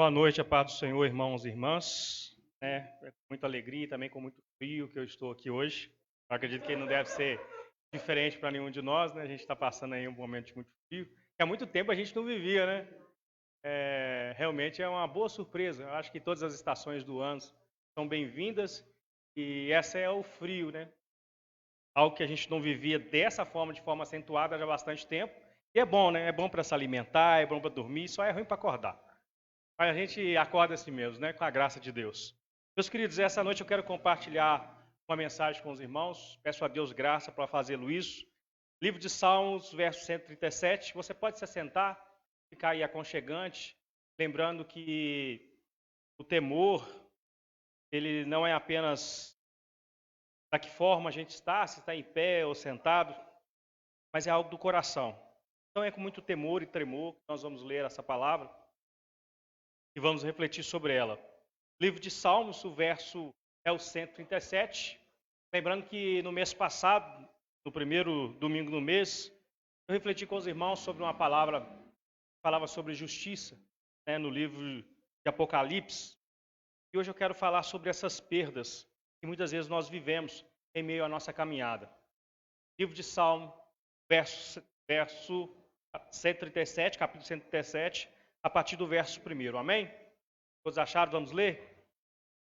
Boa noite, a paz do Senhor, irmãos e irmãs. É com muita alegria e também com muito frio que eu estou aqui hoje. Eu acredito que não deve ser diferente para nenhum de nós, né? A gente está passando aí um momento de muito frio, que há muito tempo a gente não vivia, né? Realmente é uma boa surpresa. Eu acho que todas as estações do ano são bem-vindas e essa é o frio, né? Algo que a gente não vivia dessa forma, de forma acentuada já há bastante tempo. E é bom, né? É bom para se alimentar, é bom para dormir, só é ruim para acordar. Mas a gente acorda assim mesmo, né? Com a graça de Deus. Meus queridos, essa noite eu quero compartilhar uma mensagem com os irmãos. Peço a Deus graça para fazê-lo isso. Livro de Salmos, verso 137. Você pode se assentar, ficar aí aconchegante, lembrando que o temor, ele não é apenas da que forma a gente está, se está em pé ou sentado, mas é algo do coração. Então é com muito temor e tremor que nós vamos ler essa palavra e vamos refletir sobre ela. Livro de Salmos, o verso é o 137. Lembrando que no mês passado, no primeiro domingo do mês, eu refleti com os irmãos sobre uma palavra que falava sobre justiça, né, no livro de Apocalipse. E hoje eu quero falar sobre essas perdas que muitas vezes nós vivemos em meio à nossa caminhada. Livro de Salmo, verso 137, capítulo 137, a partir do verso 1. Amém? Todos acharam? Vamos ler?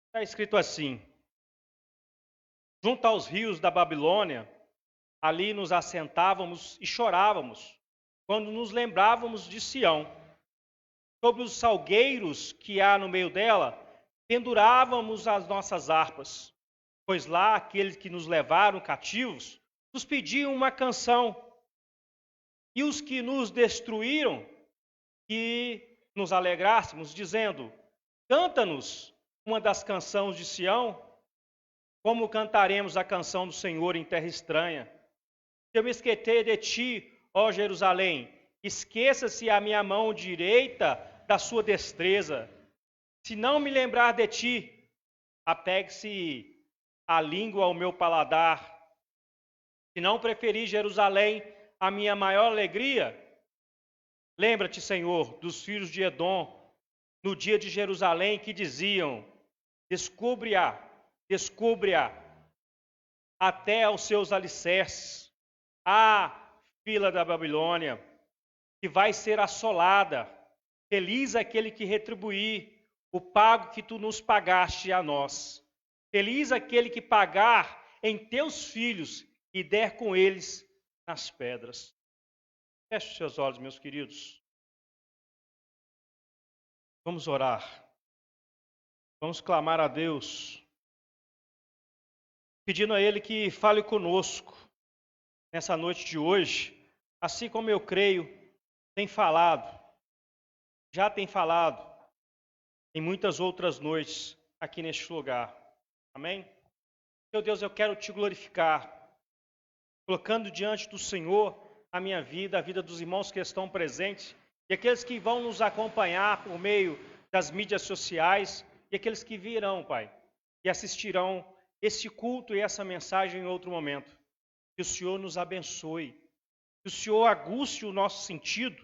Está escrito assim: junto aos rios da Babilônia, ali nos assentávamos e chorávamos, quando nos lembrávamos de Sião. Sobre os salgueiros que há no meio dela, pendurávamos as nossas harpas, pois lá aqueles que nos levaram cativos nos pediam uma canção, e os que nos destruíram, que nos alegrássemos, dizendo: canta-nos uma das canções de Sião. Como cantaremos a canção do Senhor em terra estranha? Se eu me esquecer de ti, ó Jerusalém, esqueça-se a minha mão direita da sua destreza. Se não me lembrar de ti, apegue-se a língua ao meu paladar. Se não preferir Jerusalém a minha maior alegria, lembra-te, Senhor, dos filhos de Edom, no dia de Jerusalém, que diziam: descubra-a até aos seus alicerces, a fila da Babilônia, que vai ser assolada. Feliz aquele que retribuir o pago que tu nos pagaste a nós. Feliz aquele que pagar em teus filhos e der com eles nas pedras. Feche os seus olhos, meus queridos. Vamos orar. Vamos clamar a Deus, pedindo a Ele que fale conosco nessa noite de hoje, assim como eu creio, já tem falado em muitas outras noites aqui neste lugar. Amém? Meu Deus, eu quero te glorificar, colocando diante do Senhor a minha vida, a vida dos irmãos que estão presentes e aqueles que vão nos acompanhar por meio das mídias sociais e aqueles que virão, Pai, e assistirão este culto e essa mensagem em outro momento. Que o Senhor nos abençoe, que o Senhor aguce o nosso sentido,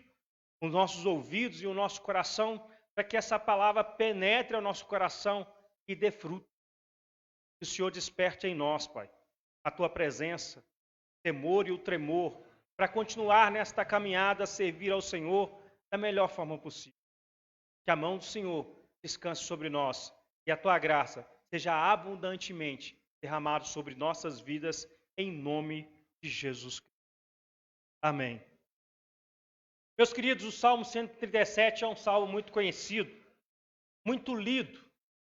os nossos ouvidos e o nosso coração, para que essa palavra penetre ao nosso coração e dê fruto. Que o Senhor desperte em nós, Pai, a Tua presença, o temor e o tremor, para continuar nesta caminhada a servir ao Senhor da melhor forma possível. Que a mão do Senhor descanse sobre nós e a Tua graça seja abundantemente derramada sobre nossas vidas, em nome de Jesus Cristo. Amém. Meus queridos, o Salmo 137 é um salmo muito conhecido, muito lido.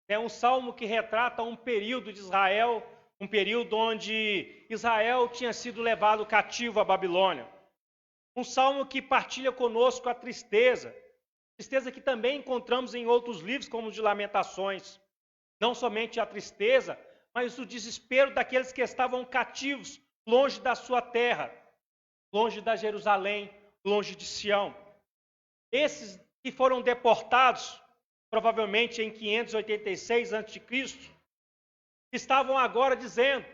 É um salmo que retrata um período de Israel, um período onde Israel tinha sido levado cativo à Babilônia. Um salmo que partilha conosco a tristeza que também encontramos em outros livros, como o de Lamentações. Não somente a tristeza, mas o desespero daqueles que estavam cativos, longe da sua terra, longe da Jerusalém, longe de Sião. Esses que foram deportados, provavelmente em 586 a.C., estavam agora dizendo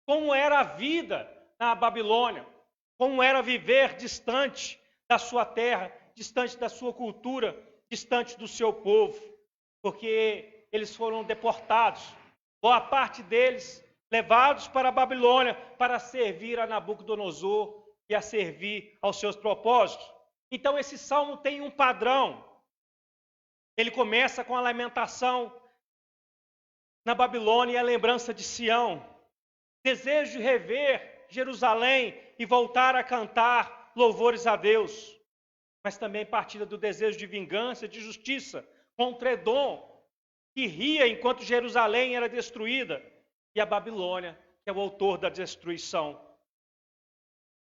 como era a vida na Babilônia, como era viver distante da sua terra, distante da sua cultura, distante do seu povo, porque eles foram deportados, boa parte deles levados para a Babilônia para servir a Nabucodonosor e a servir aos seus propósitos. Então esse salmo tem um padrão. Ele começa com a lamentação na Babilônia e a lembrança de Sião. Desejo de rever Jerusalém e voltar a cantar louvores a Deus. Mas também partilha do desejo de vingança, de justiça contra Edom, que ria enquanto Jerusalém era destruída, e a Babilônia, que é o autor da destruição.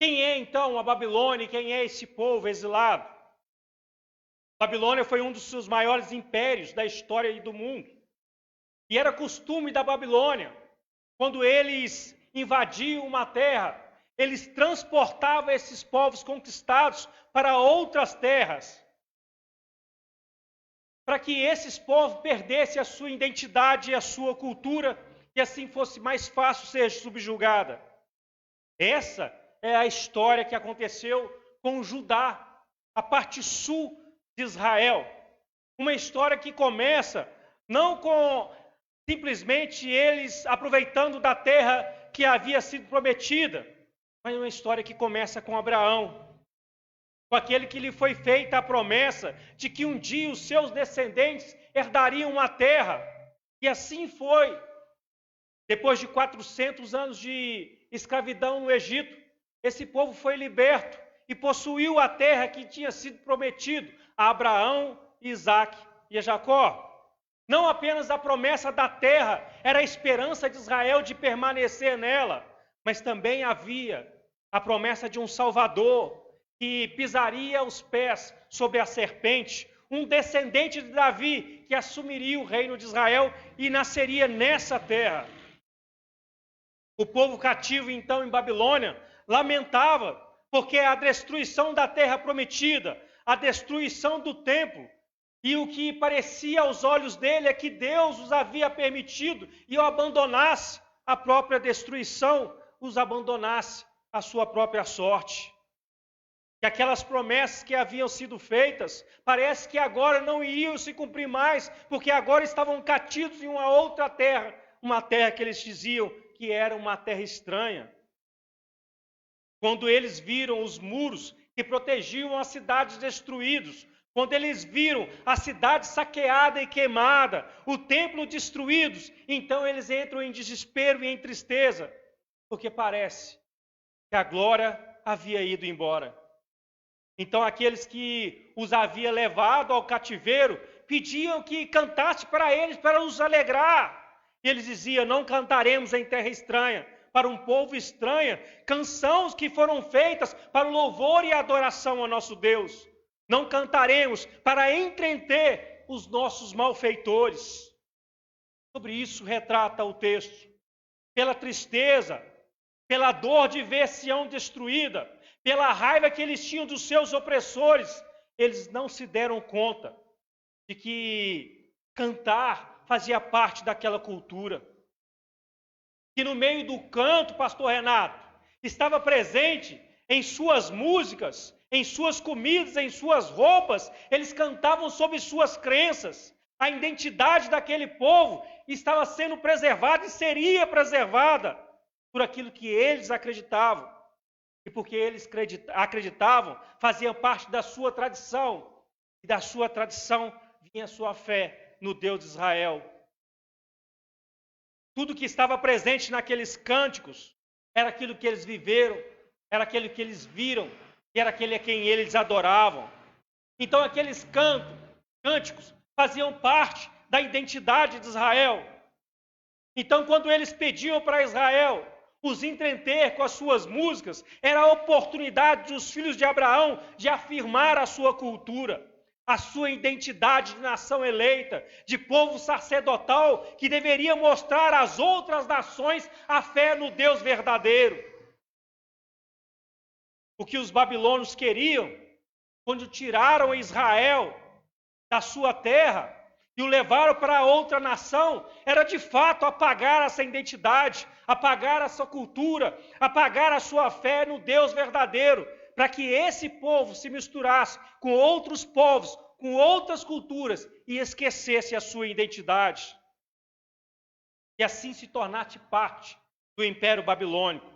Quem é então a Babilônia? Quem é esse povo exilado? A Babilônia foi um dos seus maiores impérios da história e do mundo. E era costume da Babilônia, quando eles invadiam uma terra, eles transportavam esses povos conquistados para outras terras, para que esses povos perdessem a sua identidade e a sua cultura, e assim fosse mais fácil ser subjugada. Essa é a história que aconteceu com Judá, a parte sul de Israel. Uma história que começa não com simplesmente eles aproveitando da terra que havia sido prometida, mas uma história que começa com Abraão, com aquele que lhe foi feita a promessa de que um dia os seus descendentes herdariam uma terra. E assim foi. Depois de 400 anos de escravidão no Egito, esse povo foi liberto e possuiu a terra que tinha sido prometido a Abraão, Isaque e a Jacó. Não apenas a promessa da terra era a esperança de Israel de permanecer nela, mas também havia a promessa de um Salvador que pisaria os pés sobre a serpente, um descendente de Davi que assumiria o reino de Israel e nasceria nessa terra. O povo cativo então em Babilônia lamentava porque a destruição da terra prometida, a destruição do templo, e o que parecia aos olhos dele é que Deus os havia permitido e o abandonasse a própria destruição, os abandonasse a sua própria sorte. Que aquelas promessas que haviam sido feitas, parece que agora não iriam se cumprir mais, porque agora estavam cativos em uma outra terra, uma terra que eles diziam que era uma terra estranha. Quando eles viram os muros que protegiam as cidades destruídos, quando eles viram a cidade saqueada e queimada, o templo destruídos, então eles entram em desespero e em tristeza, porque parece que a glória havia ido embora. Então aqueles que os havia levado ao cativeiro pediam que cantasse para eles, para os alegrar. E eles diziam: não cantaremos em terra estranha, para um povo estranho, canções que foram feitas para o louvor e a adoração ao nosso Deus. Não cantaremos para entreter os nossos malfeitores. Sobre isso retrata o texto. Pela tristeza, pela dor de ver Sião destruída, pela raiva que eles tinham dos seus opressores, eles não se deram conta de que cantar fazia parte daquela cultura. Que no meio do canto, pastor Renato, estava presente em suas músicas, em suas comidas, em suas roupas, eles cantavam sobre suas crenças. A identidade daquele povo estava sendo preservada e seria preservada por aquilo que eles acreditavam. E porque eles acreditavam, faziam parte da sua tradição. E da sua tradição vinha a sua fé no Deus de Israel. Tudo que estava presente naqueles cânticos era aquilo que eles viveram, era aquilo que eles viram, e era aquele a quem eles adoravam. Então aqueles cânticos faziam parte da identidade de Israel. Então quando eles pediam para Israel os entreter com as suas músicas, era a oportunidade dos filhos de Abraão de afirmar a sua cultura, a sua identidade de nação eleita, de povo sacerdotal, que deveria mostrar às outras nações a fé no Deus verdadeiro. O que os babilônios queriam, quando tiraram Israel da sua terra e o levaram para outra nação, era de fato apagar essa identidade, apagar a sua cultura, apagar a sua fé no Deus verdadeiro, para que esse povo se misturasse com outros povos, com outras culturas e esquecesse a sua identidade. E assim se tornasse parte do Império Babilônico,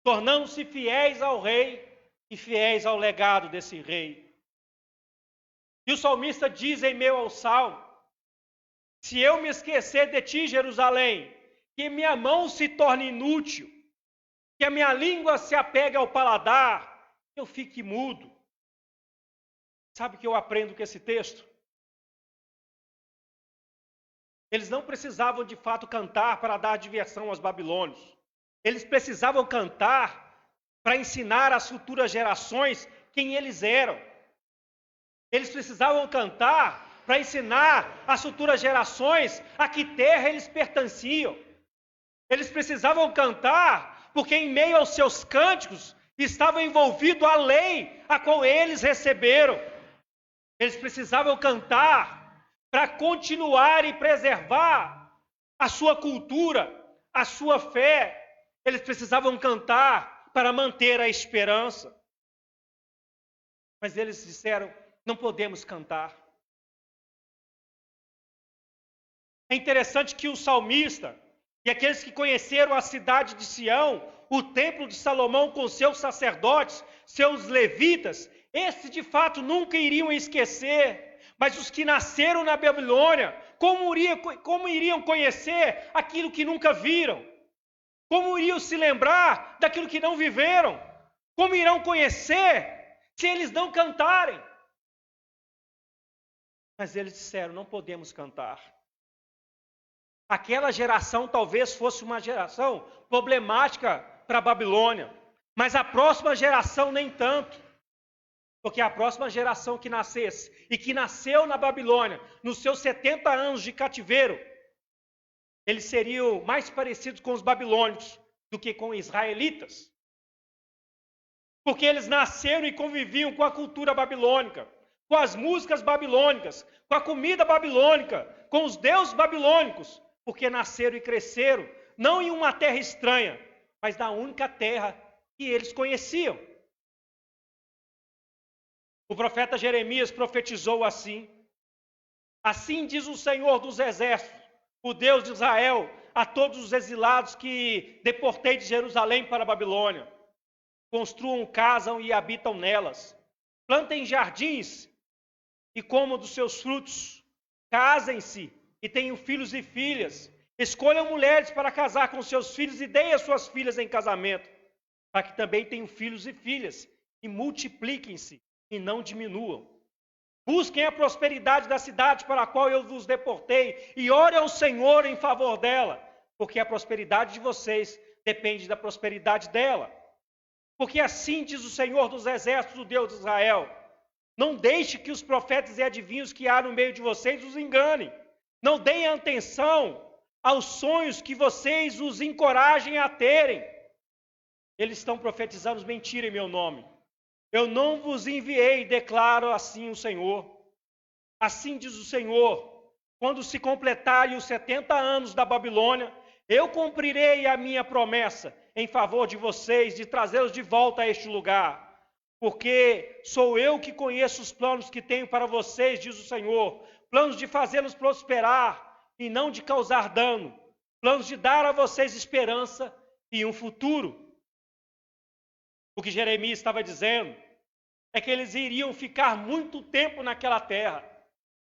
tornando-se fiéis ao rei e fiéis ao legado desse rei. E o salmista diz em meio ao salmo: se eu me esquecer de ti, Jerusalém, que minha mão se torne inútil, que a minha língua se apegue ao paladar, que eu fique mudo. Sabe o que eu aprendo com esse texto? Eles não precisavam de fato cantar para dar diversão aos babilônios. Eles precisavam cantar para ensinar às futuras gerações quem eles eram. Eles precisavam cantar para ensinar às futuras gerações a que terra eles pertenciam. Eles precisavam cantar porque em meio aos seus cânticos estava envolvido a lei a qual eles receberam. Eles precisavam cantar para continuar e preservar a sua cultura, a sua fé. Eles precisavam cantar para manter a esperança. Mas eles disseram: não podemos cantar. É interessante que o salmista e aqueles que conheceram a cidade de Sião, o templo de Salomão com seus sacerdotes, seus levitas, esses de fato nunca iriam esquecer. Mas os que nasceram na Babilônia, como iriam conhecer aquilo que nunca viram? Como iriam se lembrar daquilo que não viveram? Como irão conhecer se eles não cantarem? Mas eles disseram: não podemos cantar. Aquela geração talvez fosse uma geração problemática para a Babilônia, mas a próxima geração nem tanto. Porque a próxima geração que nascesse e que nasceu na Babilônia, nos seus 70 anos de cativeiro, eles seriam mais parecidos com os babilônicos do que com os israelitas. Porque eles nasceram e conviviam com a cultura babilônica, com as músicas babilônicas, com a comida babilônica, com os deuses babilônicos, porque nasceram e cresceram, não em uma terra estranha, mas na única terra que eles conheciam. O profeta Jeremias profetizou assim: assim diz o Senhor dos Exércitos, o Deus de Israel, a todos os exilados que deportei de Jerusalém para a Babilônia: construam casas e habitam nelas, plantem jardins e comam dos seus frutos, casem-se e tenham filhos e filhas, escolham mulheres para casar com seus filhos e deem as suas filhas em casamento, para que também tenham filhos e filhas, e multipliquem-se e não diminuam. Busquem a prosperidade da cidade para a qual eu vos deportei e orem ao Senhor em favor dela, porque a prosperidade de vocês depende da prosperidade dela. Porque assim diz o Senhor dos Exércitos, o Deus de Israel: não deixe que os profetas e adivinhos que há no meio de vocês os enganem. Não deem atenção aos sonhos que vocês os encorajem a terem. Eles estão profetizando mentira em meu nome. Eu não vos enviei, declara assim o Senhor. Assim diz o Senhor: quando se completarem os 70 anos da Babilônia, eu cumprirei a minha promessa em favor de vocês, de trazê-los de volta a este lugar. Porque sou eu que conheço os planos que tenho para vocês, diz o Senhor. Planos de fazê-los prosperar e não de causar dano. Planos de dar a vocês esperança e um futuro. O que Jeremias estava dizendo é que eles iriam ficar muito tempo naquela terra.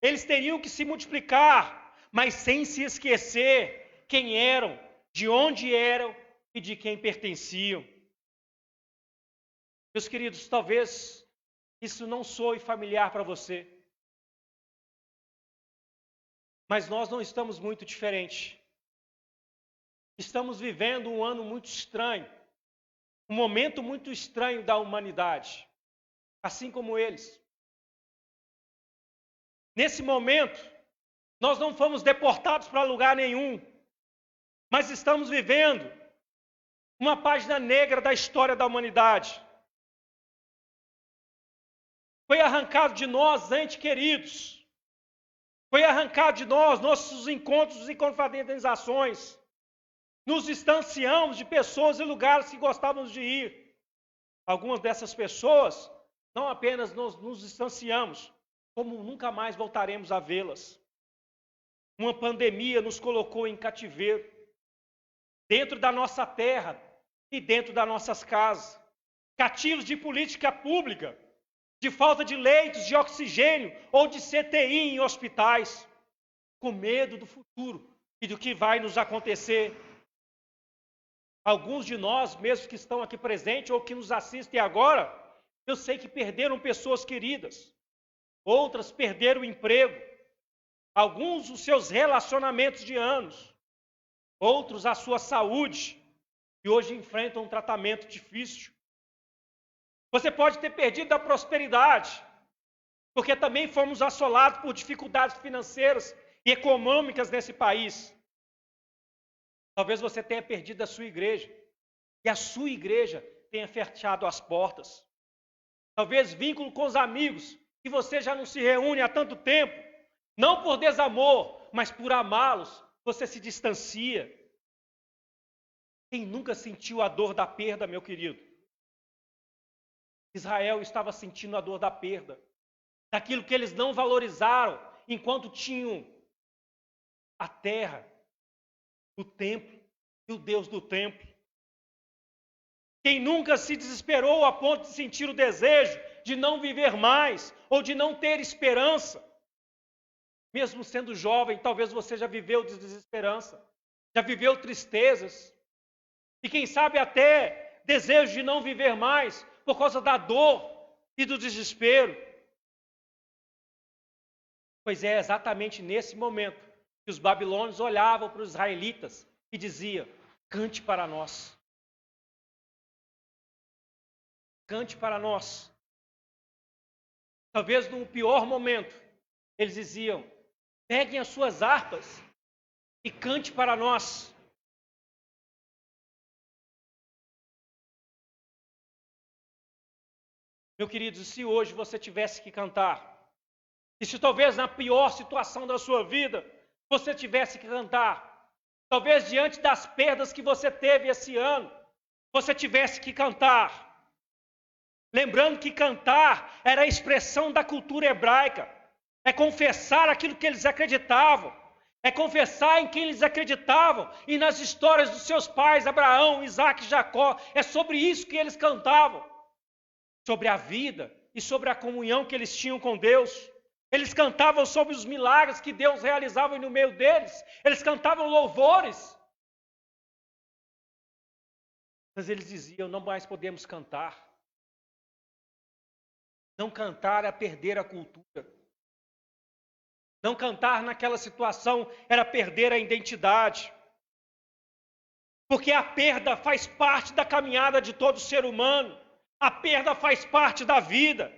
Eles teriam que se multiplicar, mas sem se esquecer quem eram, de onde eram e de quem pertenciam. Meus queridos, talvez isso não soe familiar para você, mas nós não estamos muito diferentes. Estamos vivendo um ano muito estranho, um momento muito estranho da humanidade, assim como eles. Nesse momento, nós não fomos deportados para lugar nenhum, mas estamos vivendo uma página negra da história da humanidade. Foi arrancado de nós, entes queridos. Foi arrancado de nós, nossos encontros e confraternizações. Nos distanciamos de pessoas e lugares que gostávamos de ir. Algumas dessas pessoas, não apenas nos distanciamos, como nunca mais voltaremos a vê-las. Uma pandemia nos colocou em cativeiro, dentro da nossa terra e dentro das nossas casas, cativos de política pública, de falta de leitos, de oxigênio ou de CTI em hospitais, com medo do futuro e do que vai nos acontecer. Alguns de nós, mesmo que estão aqui presentes ou que nos assistem agora, eu sei que perderam pessoas queridas, outras perderam o emprego, alguns os seus relacionamentos de anos, outros a sua saúde, e hoje enfrentam um tratamento difícil. Você pode ter perdido a prosperidade, porque também fomos assolados por dificuldades financeiras e econômicas nesse país. Talvez você tenha perdido a sua igreja, e a sua igreja tenha fechado as portas. Talvez vínculo com os amigos, que você já não se reúne há tanto tempo, não por desamor, mas por amá-los, você se distancia. Quem nunca sentiu a dor da perda, meu querido? Israel estava sentindo a dor da perda, daquilo que eles não valorizaram enquanto tinham a terra, o templo e o Deus do templo. Quem nunca se desesperou a ponto de sentir o desejo de não viver mais ou de não ter esperança? Mesmo sendo jovem, talvez você já viveu desesperança, já viveu tristezas, e quem sabe até desejo de não viver mais por causa da dor e do desespero. Pois é exatamente nesse momento que os babilônios olhavam para os israelitas e diziam: cante para nós. Cante para nós. Talvez no pior momento, eles diziam: peguem as suas harpas e cante para nós. Meu querido, se hoje você tivesse que cantar, e se talvez na pior situação da sua vida, você tivesse que cantar, talvez diante das perdas que você teve esse ano, você tivesse que cantar, lembrando que cantar era a expressão da cultura hebraica, é confessar aquilo que eles acreditavam, é confessar em quem eles acreditavam, e nas histórias dos seus pais, Abraão, Isaac e Jacó, é sobre isso que eles cantavam, sobre a vida e sobre a comunhão que eles tinham com Deus. Eles cantavam sobre os milagres que Deus realizava no meio deles, eles cantavam louvores, mas eles diziam: não mais podemos cantar. Não cantar é perder a cultura. Não cantar naquela situação era perder a identidade. Porque a perda faz parte da caminhada de todo ser humano. A perda faz parte da vida.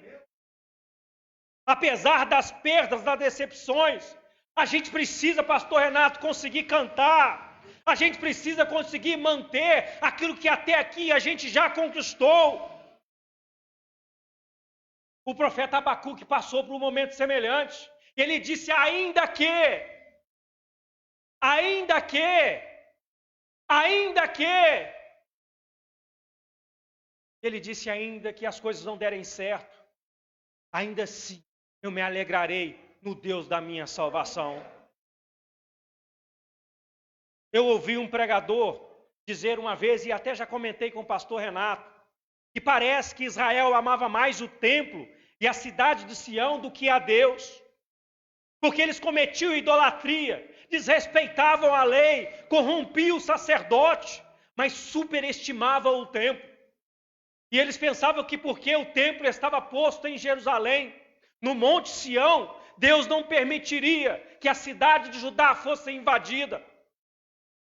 Apesar das perdas, das decepções, a gente precisa, pastor Renato, conseguir cantar. A gente precisa conseguir manter aquilo que até aqui a gente já conquistou. O profeta Abacuque passou por um momento semelhante. Ele disse: ainda que, ele disse: ainda que as coisas não derem certo, ainda assim eu me alegrarei no Deus da minha salvação. Eu ouvi um pregador dizer uma vez, e até já comentei com o pastor Renato, que parece que Israel amava mais o templo e a cidade de Sião do que a Deus, porque eles cometiam idolatria, desrespeitavam a lei, corrompiam o sacerdote, mas superestimavam o templo. E eles pensavam que porque o templo estava posto em Jerusalém, no Monte Sião, Deus não permitiria que a cidade de Judá fosse invadida.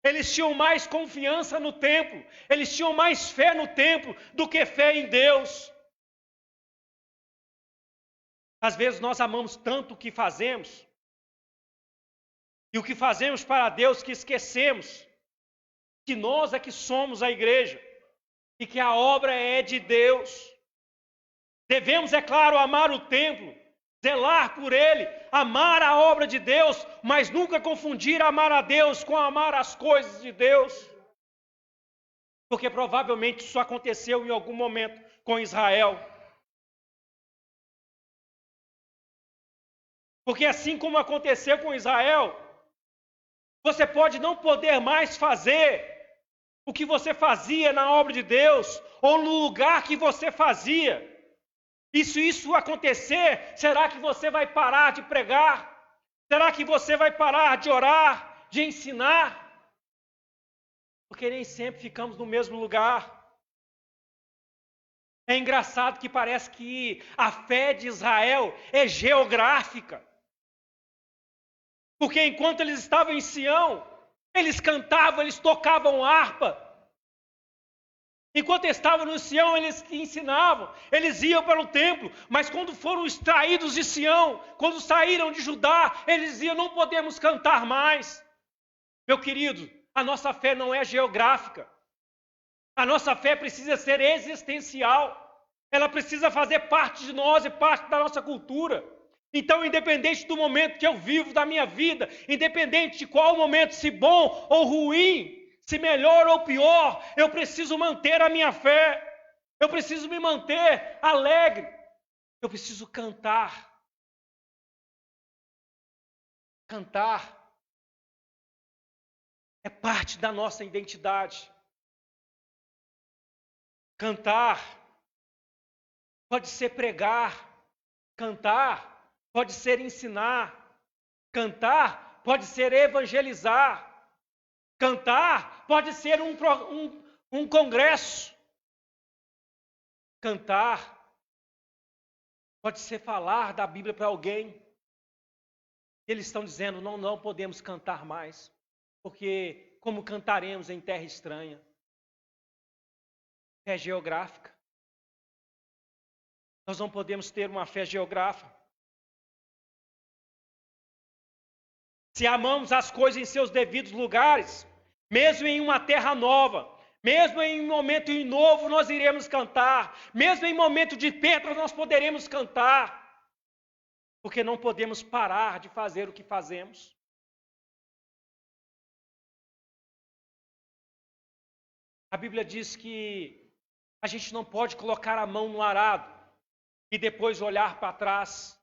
Eles tinham mais confiança no templo, eles tinham mais fé no templo do que fé em Deus. Às vezes nós amamos tanto o que fazemos, e o que fazemos para Deus, que esquecemos que nós é que somos a igreja, e que a obra é de Deus. Devemos, é claro, amar o templo, zelar por ele, amar a obra de Deus, mas nunca confundir amar a Deus com amar as coisas de Deus. Porque provavelmente isso aconteceu em algum momento com Israel. Porque assim como aconteceu com Israel, você pode não poder mais fazer o que você fazia na obra de Deus, ou no lugar que você fazia. E se isso acontecer, será que você vai parar de pregar? Será que você vai parar de orar, de ensinar? Porque nem sempre ficamos no mesmo lugar. É engraçado que parece que a fé de Israel é geográfica. Porque enquanto eles estavam em Sião, eles cantavam, eles tocavam harpa. Enquanto estavam no Sião, eles ensinavam, eles iam para o templo, mas quando foram extraídos de Sião, quando saíram de Judá, eles diziam, não podemos cantar mais. Meu querido, a nossa fé não é geográfica. A nossa fé precisa ser existencial. Ela precisa fazer parte de nós e parte da nossa cultura. Então, independente do momento que eu vivo da minha vida, independente de qual momento, se bom ou ruim, se melhor ou pior, eu preciso manter a minha fé. Eu preciso me manter alegre. Eu preciso cantar. Cantar é parte da nossa identidade. Cantar pode ser pregar. Cantar pode ser ensinar. Cantar pode ser evangelizar. Cantar pode ser um congresso. Cantar pode ser falar da Bíblia para alguém. Eles estão dizendo, não podemos cantar mais. Porque como cantaremos em terra estranha? Fé geográfica. Nós não podemos ter uma fé geográfica. Se amamos as coisas em seus devidos lugares, mesmo em uma terra nova, mesmo em um momento novo nós iremos cantar, mesmo em momento de perda nós poderemos cantar, porque não podemos parar de fazer o que fazemos. A Bíblia diz que a gente não pode colocar a mão no arado e depois olhar para trás.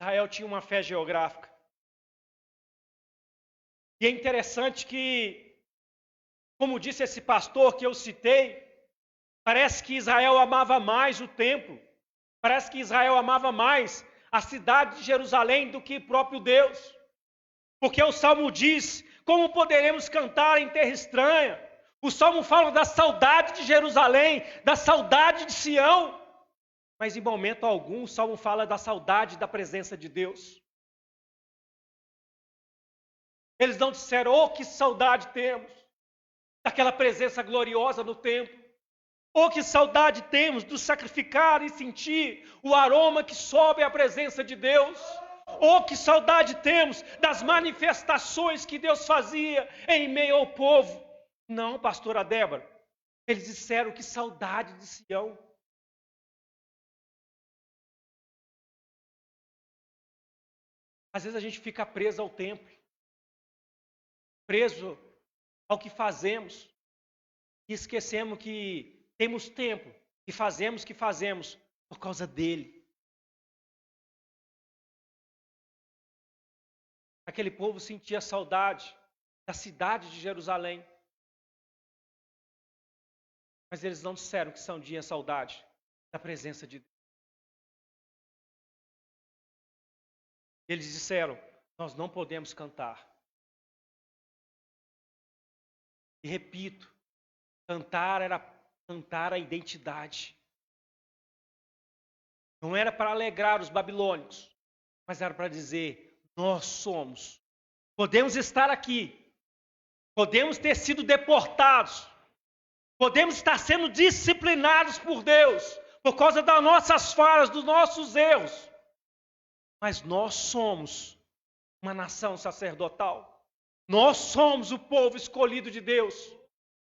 Israel tinha uma fé geográfica. E é interessante que, como disse esse pastor que eu citei, parece que Israel amava mais o templo, parece que Israel amava mais a cidade de Jerusalém do que o próprio Deus. Porque o Salmo diz, como poderemos cantar em terra estranha? O Salmo fala da saudade de Jerusalém, da saudade de Sião. Mas em momento algum o Salmo fala da saudade da presença de Deus. Eles não disseram, oh, que saudade temos daquela presença gloriosa no templo. Oh, que saudade temos do sacrificar e sentir o aroma que sobe à presença de Deus. Oh, que saudade temos das manifestações que Deus fazia em meio ao povo. Não, pastora Débora, eles disseram que saudade de Sião. Às vezes a gente fica preso ao templo, preso ao que fazemos, e esquecemos que temos tempo e fazemos o que fazemos por causa dele. Aquele povo sentia saudade da cidade de Jerusalém, mas eles não disseram que tinham saudade da presença de Deus. Eles disseram, nós não podemos cantar. E repito, cantar era cantar a identidade. Não era para alegrar os babilônicos, mas era para dizer, nós somos. Podemos estar aqui, podemos ter sido deportados, podemos estar sendo disciplinados por Deus, por causa das nossas falhas, dos nossos erros. Mas nós somos uma nação sacerdotal. Nós somos o povo escolhido de Deus.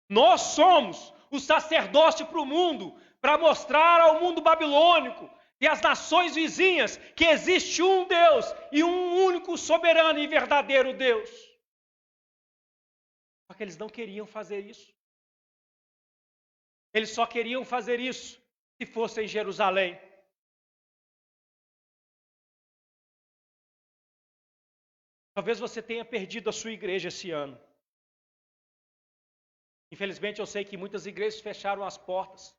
Nós somos o sacerdócio para o mundo, para mostrar ao mundo babilônico e às nações vizinhas que existe um Deus e um único soberano e verdadeiro Deus. Só que eles não queriam fazer isso. Eles só queriam fazer isso se fosse em Jerusalém. Talvez você tenha perdido a sua igreja esse ano. Infelizmente, eu sei que muitas igrejas fecharam as portas.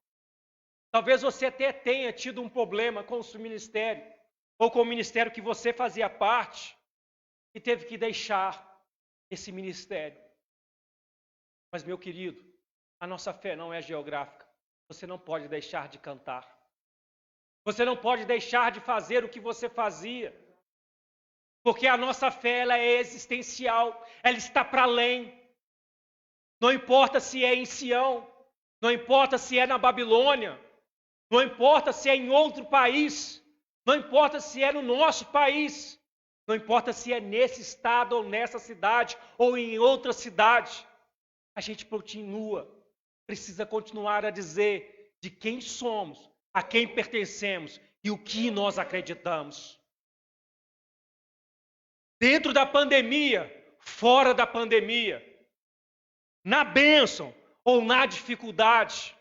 Talvez você até tenha tido um problema com o seu ministério, ou com o ministério que você fazia parte, e teve que deixar esse ministério. Mas, meu querido, a nossa fé não é geográfica. Você não pode deixar de cantar. Você não pode deixar de fazer o que você fazia. Porque a nossa fé, ela é existencial. Ela está para além. Não importa se é em Sião. Não importa se é na Babilônia. Não importa se é em outro país. Não importa se é no nosso país. Não importa se é nesse estado ou nessa cidade ou em outra cidade. A gente precisa continuar a dizer de quem somos, a quem pertencemos e o que nós acreditamos. Dentro da pandemia, fora da pandemia, na bênção ou na dificuldade,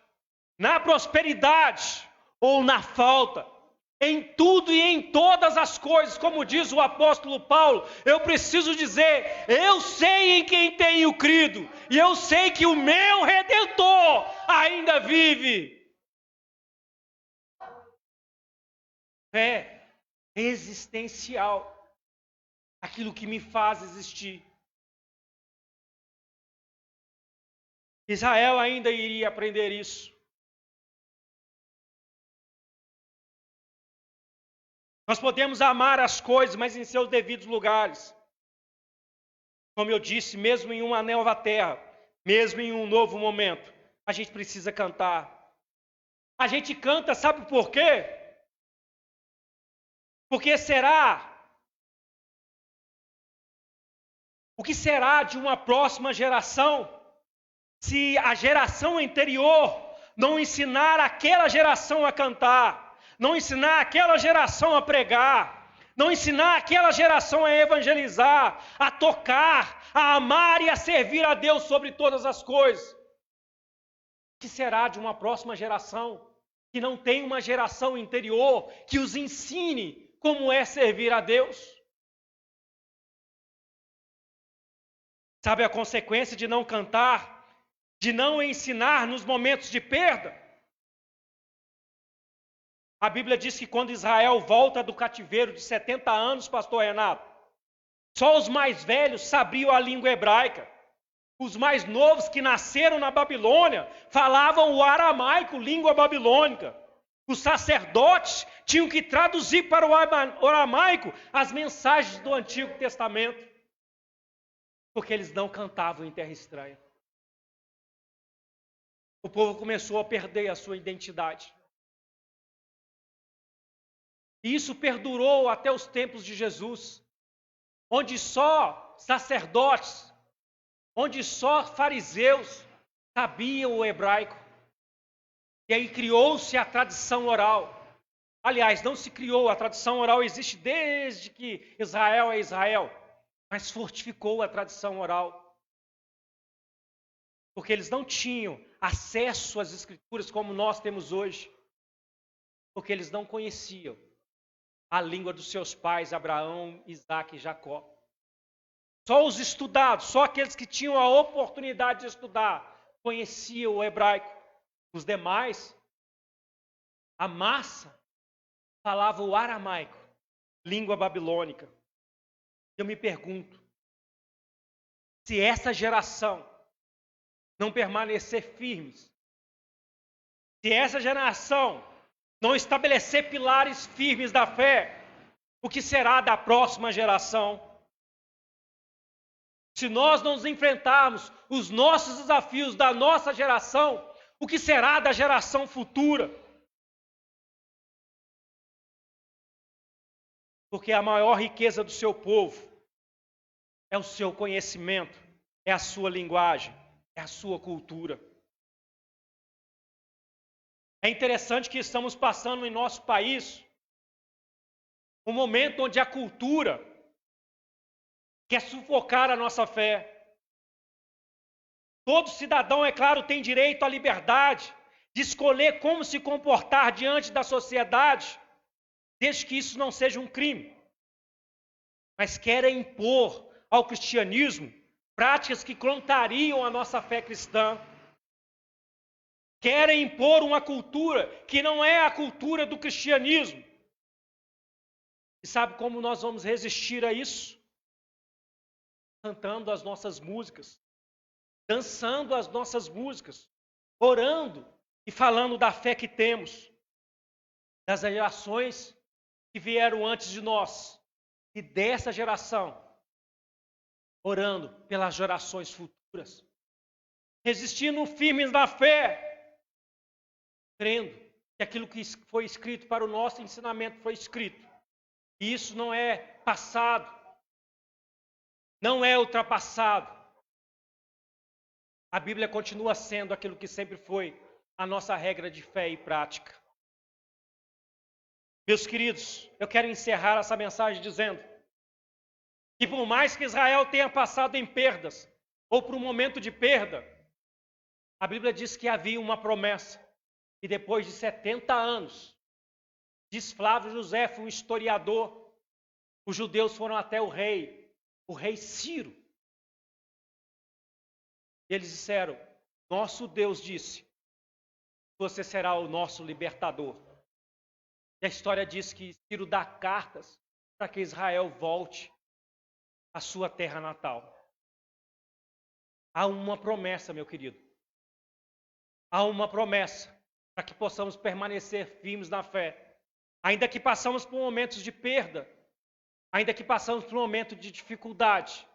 na prosperidade ou na falta, em tudo e em todas as coisas, como diz o apóstolo Paulo, eu preciso dizer, eu sei em quem tenho crido, e eu sei que o meu Redentor ainda vive. Fé existencial, aquilo que me faz existir. Israel ainda iria aprender isso. Nós podemos amar as coisas, mas em seus devidos lugares. Como eu disse, mesmo em uma nova terra, mesmo em um novo momento, a gente precisa cantar. A gente canta, sabe por quê? Porque o que será de uma próxima geração se a geração anterior não ensinar aquela geração a cantar? Não ensinar aquela geração a pregar, não ensinar aquela geração a evangelizar, a tocar, a amar e a servir a Deus sobre todas as coisas. O que será de uma próxima geração que não tem uma geração interior que os ensine como é servir a Deus? Sabe a consequência de não cantar, de não ensinar nos momentos de perda? A Bíblia diz que quando Israel volta do cativeiro de 70 anos, pastor Renato, só os mais velhos sabiam a língua hebraica. Os mais novos que nasceram na Babilônia falavam o aramaico, língua babilônica. Os sacerdotes tinham que traduzir para o aramaico as mensagens do Antigo Testamento, porque eles não cantavam em terra estranha. O povo começou a perder a sua identidade. E isso perdurou até os tempos de Jesus, onde só sacerdotes, onde só fariseus sabiam o hebraico. E aí criou-se a tradição oral. Aliás, não se criou, a tradição oral existe desde que Israel é Israel, mas fortificou a tradição oral. Porque eles não tinham acesso às escrituras como nós temos hoje, porque eles não conheciam a língua dos seus pais, Abraão, Isaque e Jacó. Só os estudados, só aqueles que tinham a oportunidade de estudar, conheciam o hebraico. Os demais, a massa, falava o aramaico, língua babilônica. Eu me pergunto, se essa geração não permanecer firmes, se essa geração não estabelecer pilares firmes da fé, o que será da próxima geração? Se nós não enfrentarmos os nossos desafios da nossa geração, o que será da geração futura? Porque a maior riqueza do seu povo é o seu conhecimento, é a sua linguagem, é a sua cultura. É interessante que estamos passando em nosso país um momento onde a cultura quer sufocar a nossa fé. Todo cidadão, é claro, tem direito à liberdade de escolher como se comportar diante da sociedade, desde que isso não seja um crime. mas querem impor ao cristianismo práticas que contrariam a nossa fé cristã. Querem impor uma cultura que não é a cultura do cristianismo. E sabe como nós vamos resistir a isso? Cantando as nossas músicas, dançando as nossas músicas, orando e falando da fé que temos, das gerações que vieram antes de nós e dessa geração, orando pelas gerações futuras, resistindo firmes na fé, crendo que aquilo que foi escrito para o nosso ensinamento foi escrito. E isso não é passado, não é ultrapassado. A Bíblia continua sendo aquilo que sempre foi a nossa regra de fé e prática. Meus queridos, eu quero encerrar essa mensagem dizendo que por mais que Israel tenha passado em perdas, ou por um momento de perda, a Bíblia diz que havia uma promessa. E depois de 70 anos, diz Flávio José, um historiador, os judeus foram até o rei Ciro. E eles disseram, nosso Deus disse, você será o nosso libertador. E a história diz que Ciro dá cartas para que Israel volte à sua terra natal. Há uma promessa, meu querido. Há uma promessa para que possamos permanecer firmes na fé. Ainda que passamos por momentos de perda, ainda que passamos por um momento de dificuldade,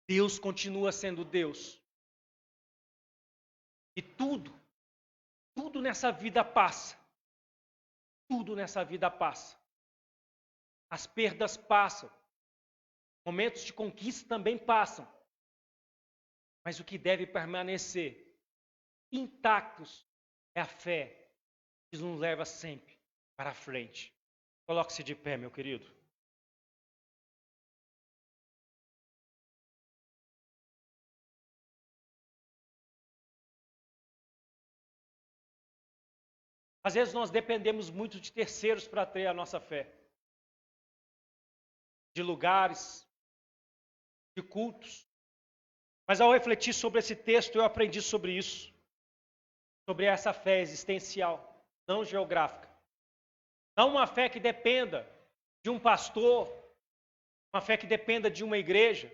Deus continua sendo Deus. E tudo nessa vida passa. Tudo nessa vida passa. As perdas passam. Momentos de conquista também passam. Mas o que deve permanecer intactos é a fé que nos leva sempre para frente. Coloque-se de pé, meu querido. Às vezes nós dependemos muito de terceiros para ter a nossa fé. De lugares, de cultos. Mas ao refletir sobre esse texto, eu aprendi sobre isso. Sobre essa fé existencial, não geográfica. Não uma fé que dependa de um pastor, uma fé que dependa de uma igreja,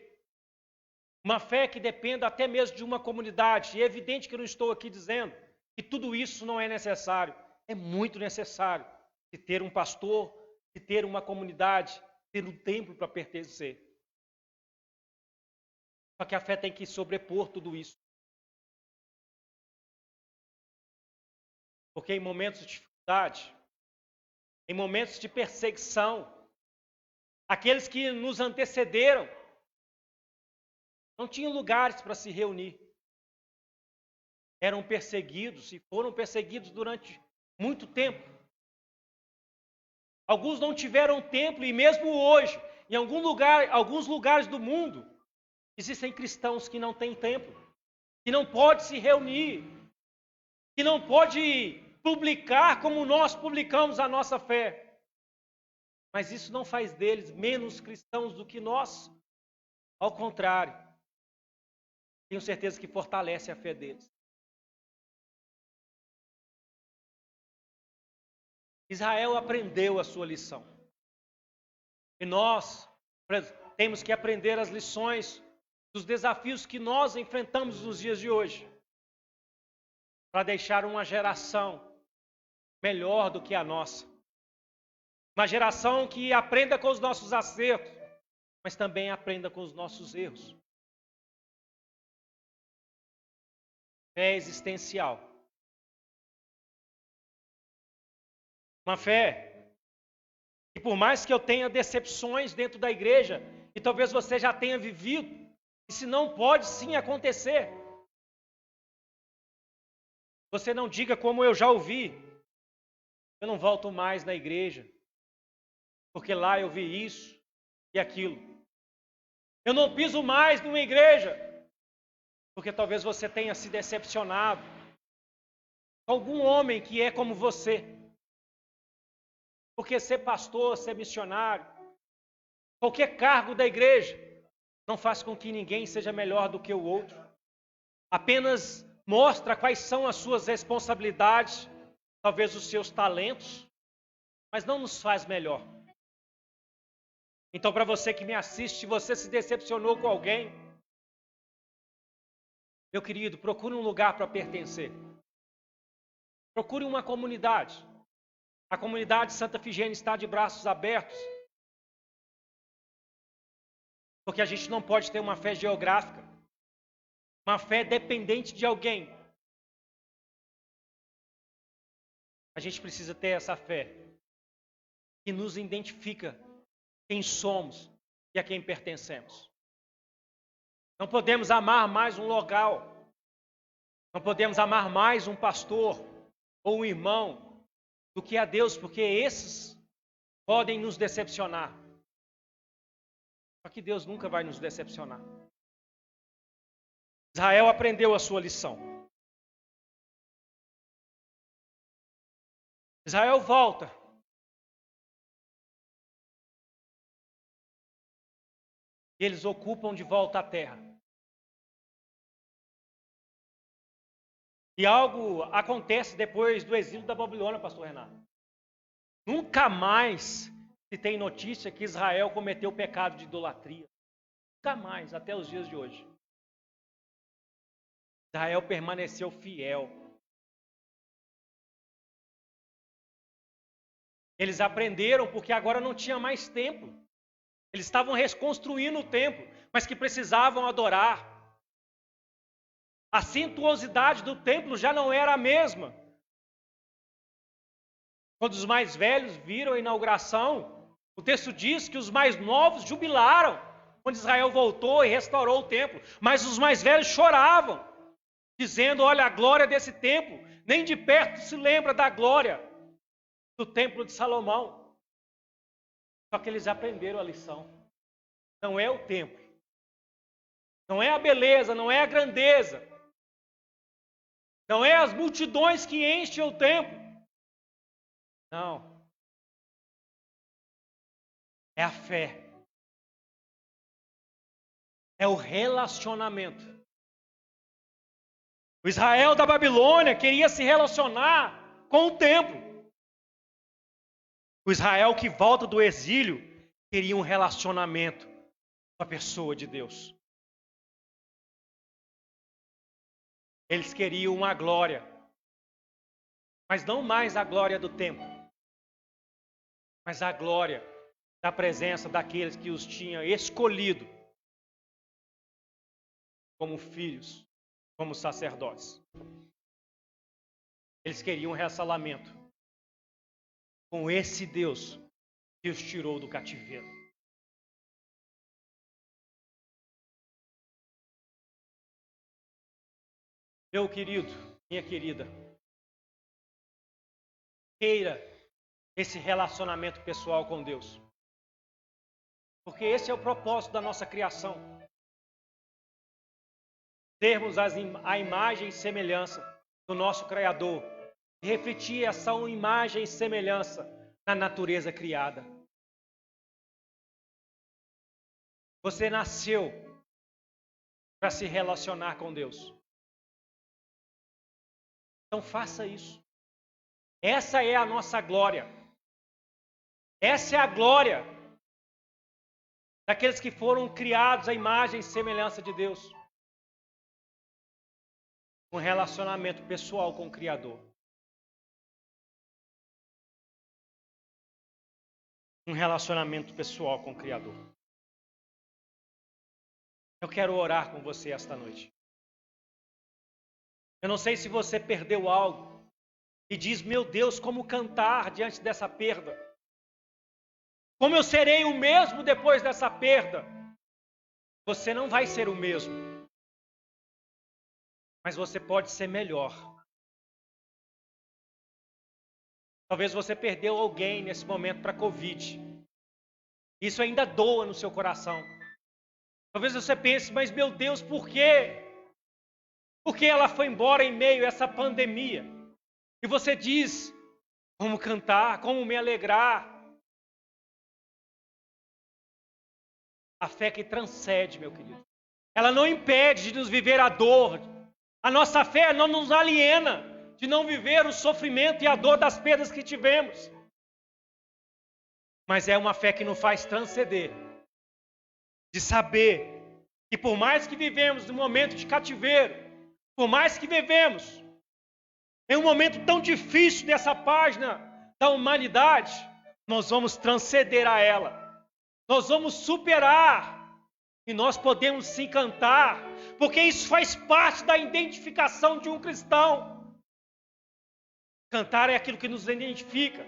uma fé que dependa até mesmo de uma comunidade. E é evidente que eu não estou aqui dizendo que tudo isso não é necessário. É muito necessário de ter um pastor, de ter uma comunidade, ter um templo para pertencer. Só que a fé tem que sobrepor tudo isso. Porque em momentos de dificuldade, em momentos de perseguição, aqueles que nos antecederam não tinham lugares para se reunir. Eram perseguidos e foram perseguidos durante muito tempo. Alguns não tiveram templo e mesmo hoje, em alguns lugares do mundo, existem cristãos que não têm templo, que não podem se reunir, que não podem publicar como nós publicamos a nossa fé. Mas isso não faz deles menos cristãos do que nós. Ao contrário, tenho certeza que fortalece a fé deles. Israel aprendeu a sua lição. E nós temos que aprender as lições dos desafios que nós enfrentamos nos dias de hoje, para deixar uma geração melhor do que a nossa. Uma geração que aprenda com os nossos acertos, mas também aprenda com os nossos erros. Fé existencial. Uma fé que, por mais que eu tenha decepções dentro da igreja, e talvez você já tenha vivido, isso não pode sim acontecer. Você não diga como eu já ouvi, eu não volto mais na igreja, porque lá eu vi isso e aquilo. Eu não piso mais numa igreja, porque talvez você tenha se decepcionado com algum homem que é como você. Porque ser pastor, ser missionário, qualquer cargo da igreja. Não faz com que ninguém seja melhor do que o outro. Apenas mostra quais são as suas responsabilidades, talvez os seus talentos, mas não nos faz melhor. Então, para você que me assiste, se você se decepcionou com alguém, meu querido, procure um lugar para pertencer. Procure uma comunidade. A comunidade Santa Efigênia está de braços abertos. Porque a gente não pode ter uma fé geográfica, uma fé dependente de alguém. A gente precisa ter essa fé que nos identifica quem somos e a quem pertencemos. Não podemos amar mais um local. Não podemos amar mais um pastor ou um irmão do que a Deus, porque esses podem nos decepcionar. Só que Deus nunca vai nos decepcionar. Israel aprendeu a sua lição. Israel volta. E eles ocupam de volta a terra. E algo acontece depois do exílio da Babilônia, pastor Renato. Nunca mais se tem notícia que Israel cometeu o pecado de idolatria. Nunca mais, até os dias de hoje. Israel permaneceu fiel. Eles aprenderam porque agora não tinha mais templo. Eles estavam reconstruindo o templo, mas que precisavam adorar. A suntuosidade do templo já não era a mesma. Quando os mais velhos viram a inauguração, o texto diz que os mais novos jubilaram quando Israel voltou e restaurou o templo. Mas os mais velhos choravam, dizendo: olha, a glória desse templo, nem de perto se lembra da glória do templo de Salomão. Só que eles aprenderam a lição. Não é o templo, não é a beleza, não é a grandeza, não é as multidões que enchem o templo. Não. É a fé. É o relacionamento. O Israel da Babilônia queria se relacionar com o templo. O Israel que volta do exílio queria um relacionamento com a pessoa de Deus. Eles queriam uma glória, mas não mais a glória do templo, mas a glória da presença daqueles que os tinha escolhido como filhos, como sacerdotes. Eles queriam um relacionamento com esse Deus que os tirou do cativeiro. Meu querido, minha querida, queira esse relacionamento pessoal com Deus. Porque esse é o propósito da nossa criação. Termos a imagem e semelhança do nosso Criador. E refletir essa imagem e semelhança na natureza criada. Você nasceu para se relacionar com Deus. Então faça isso. Essa é a nossa glória. Essa é a glória daqueles que foram criados à imagem e semelhança de Deus. Um relacionamento pessoal com o Criador. Um relacionamento pessoal com o Criador. Eu quero orar com você esta noite. Eu não sei se você perdeu algo e diz: meu Deus, como cantar diante dessa perda? Como eu serei o mesmo depois dessa perda? Você não vai ser o mesmo, mas você pode ser melhor. Talvez você perdeu alguém nesse momento para a Covid. Isso ainda doa no seu coração. Talvez você pense: mas meu Deus, por quê? Porque ela foi embora em meio a essa pandemia. E você diz: como cantar, como me alegrar. A fé que transcende, meu querido. Ela não impede de nos viver a dor. A nossa fé não nos aliena de não viver o sofrimento e a dor das perdas que tivemos. Mas é uma fé que nos faz transcender. De saber que por mais que vivemos num momento de cativeiro, por mais que vivemos em um momento tão difícil dessa página da humanidade, nós vamos transcender a ela. Nós vamos superar. E nós podemos sim cantar, porque isso faz parte da identificação de um cristão. Cantar é aquilo que nos identifica.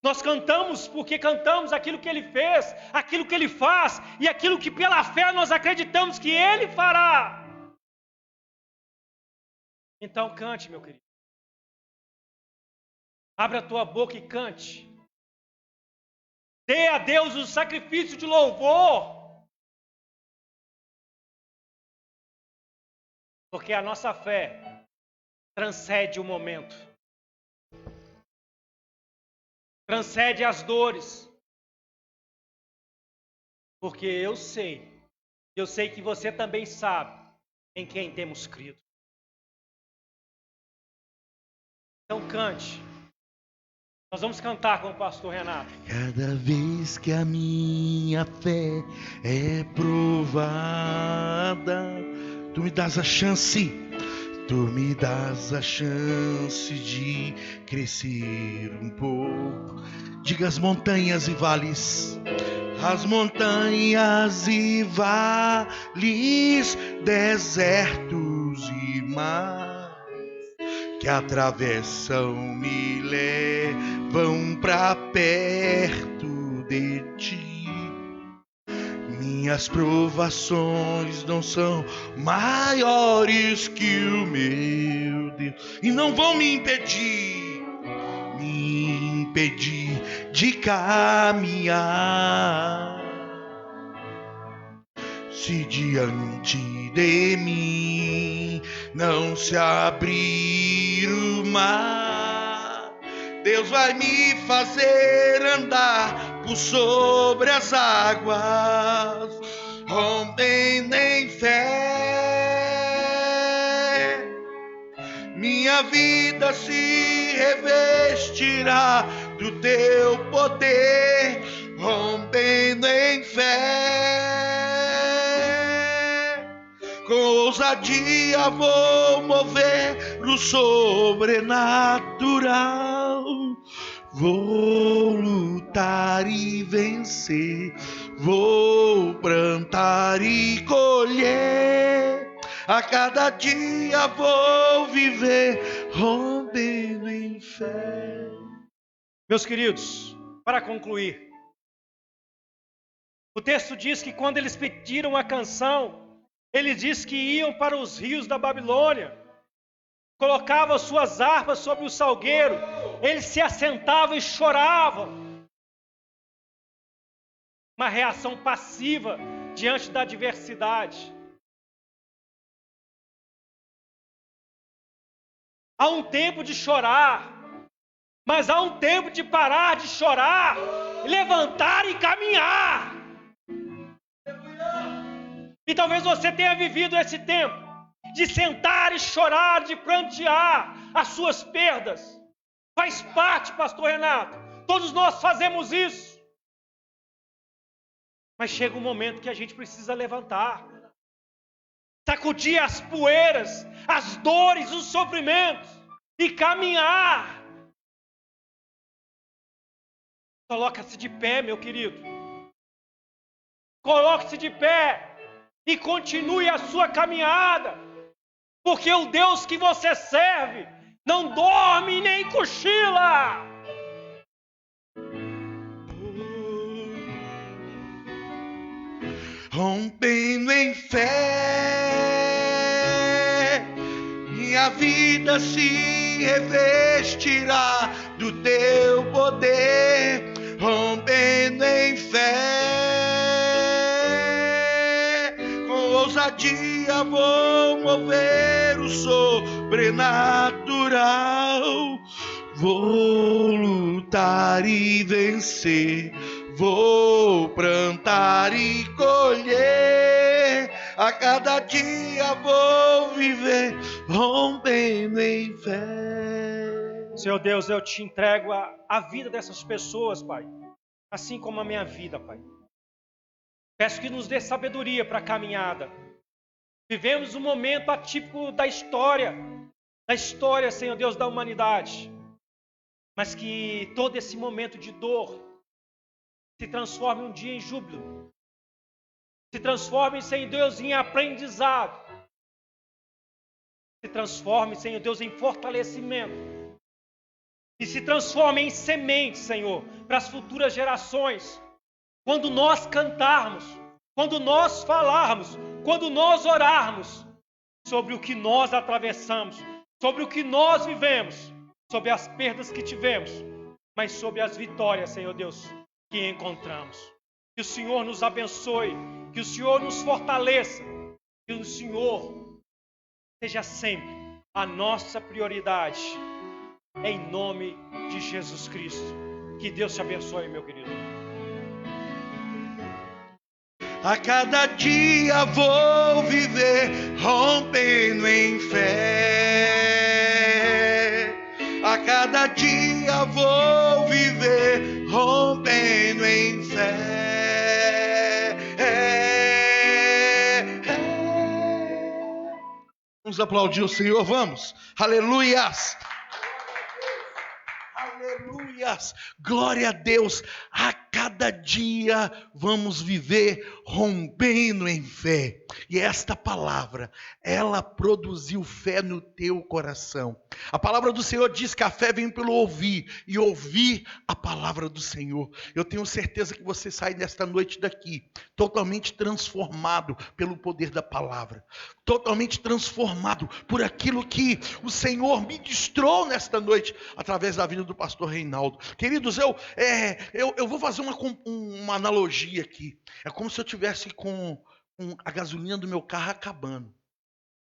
Nós cantamos porque cantamos aquilo que Ele fez, aquilo que Ele faz e aquilo que pela fé nós acreditamos que Ele fará. Então cante, meu querido. Abra a tua boca e cante. Dê a Deus o sacrifício de louvor. Porque a nossa fé transcende o momento. Transcende as dores. Porque eu sei que você também sabe em quem temos crido. Então cante. Nós vamos cantar com o pastor Renato. Cada vez que a minha fé é provada, Tu me dás a chance de crescer um pouco. Diga as montanhas e vales, desertos e mares que atravessam me levam pra perto de Ti. Minhas provações não são maiores que o meu Deus e não vão me impedir de caminhar. Se diante de mim não se abrir o mar, Deus vai me fazer andar por sobre as águas, rompendo em fé. Minha vida se revestirá do Teu poder, rompendo em fé. Com ousadia vou mover o sobrenatural. Vou lutar e vencer, vou plantar e colher. A cada dia vou viver, rompendo em fé. Meus queridos, para concluir, o texto diz que quando eles pediram a canção, eles diz que iam para os rios da Babilônia, colocavam suas harpas sobre o salgueiro, eles se assentavam e choravam. Uma reação passiva diante da adversidade. Há um tempo de chorar, mas há um tempo de parar de chorar, levantar e caminhar. E talvez você tenha vivido esse tempo de sentar e chorar, de prantear as suas perdas. Faz parte, pastor Renato. Todos nós fazemos isso. Mas chega um momento que a gente precisa levantar. Sacudir as poeiras, as dores, os sofrimentos e caminhar. Coloca-se de pé, meu querido. Coloque-se de pé e continue a sua caminhada. Porque o Deus que você serve não dorme nem cochila. Rompendo em fé, minha vida se revestirá do Teu poder. Rompendo em fé, com ousadia vou mover o sobrenatural. Vou lutar e vencer, vou plantar e colher. A cada dia vou viver rompendo em fé. Senhor Deus, eu te entrego a vida dessas pessoas, Pai, assim como a minha vida, Pai. Peço que nos dê sabedoria para a caminhada. Vivemos um momento atípico da história, Senhor Deus, da humanidade. Mas que todo esse momento de dor se transforme um dia em júbilo. Se transforme, Senhor Deus, em aprendizado. Se transforme, Senhor Deus, em fortalecimento. E se transforme em semente, Senhor, para as futuras gerações. Quando nós cantarmos, quando nós falarmos, quando nós orarmos sobre o que nós atravessamos, sobre o que nós vivemos, sobre as perdas que tivemos, mas sobre as vitórias, Senhor Deus, que encontramos. Que o Senhor nos abençoe, que o Senhor nos fortaleça, que o Senhor seja sempre a nossa prioridade. Em nome de Jesus Cristo. Que Deus te abençoe, meu querido. A cada dia vou viver rompendo em fé. A cada dia vou viver rompendo em fé. Vamos aplaudir o Senhor, vamos. Aleluias. Aleluias, glória a Deus. A cada dia vamos viver rompendo em fé. E esta palavra, ela produziu fé no teu coração. A palavra do Senhor diz que a fé vem pelo ouvir, e ouvir a palavra do Senhor. Eu tenho certeza que você sai nesta noite daqui totalmente transformado pelo poder da palavra, totalmente transformado por aquilo que o Senhor ministrou nesta noite através da vida do pastor Reinaldo. Queridos, eu vou fazer uma analogia aqui. É como se eu tivesse com a gasolina do meu carro acabando.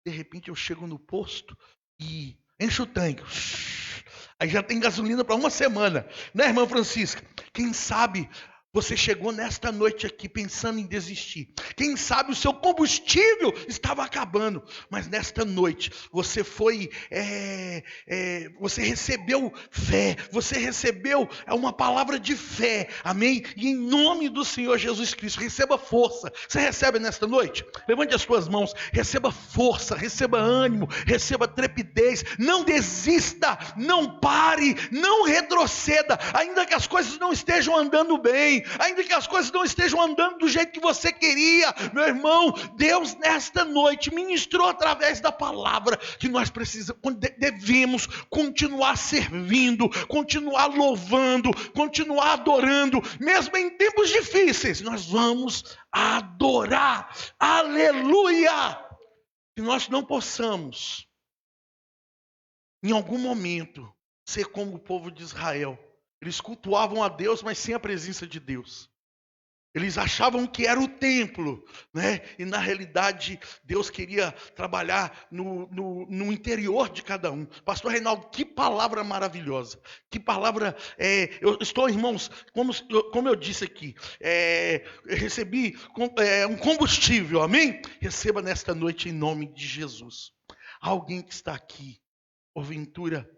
De repente eu chego no posto e encho o tanque. Aí já tem gasolina para uma semana, né, irmã Francisca? Quem sabe você chegou nesta noite aqui pensando em desistir. Quem sabe o seu combustível estava acabando. Mas nesta noite você você recebeu fé. Você recebeu uma palavra de fé. Amém? E em nome do Senhor Jesus Cristo, receba força. Você recebe nesta noite? Levante as suas mãos. Receba força, receba ânimo, receba trepidez. Não desista, não pare, não retroceda. Ainda que as coisas não estejam andando bem, ainda que as coisas não estejam andando do jeito que você queria, meu irmão, Deus nesta noite ministrou através da palavra que nós devemos continuar servindo, continuar louvando, continuar adorando, mesmo em tempos difíceis, nós vamos adorar, aleluia, que nós não possamos, em algum momento, ser como o povo de Israel. Eles cultuavam a Deus, mas sem a presença de Deus. Eles achavam que era o templo, né? E na realidade, Deus queria trabalhar no interior de cada um. Pastor Reinaldo, que palavra maravilhosa. Que palavra, eu estou, irmãos, como eu disse aqui, eu recebi um combustível, amém? Receba nesta noite em nome de Jesus. Alguém que está aqui, porventura,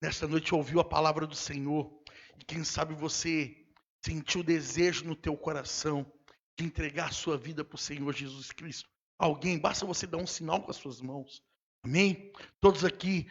nesta noite ouviu a palavra do Senhor, e quem sabe você sentiu o desejo no teu coração de entregar a sua vida para o Senhor Jesus Cristo. Alguém, basta você dar um sinal com as suas mãos. Amém? Todos aqui,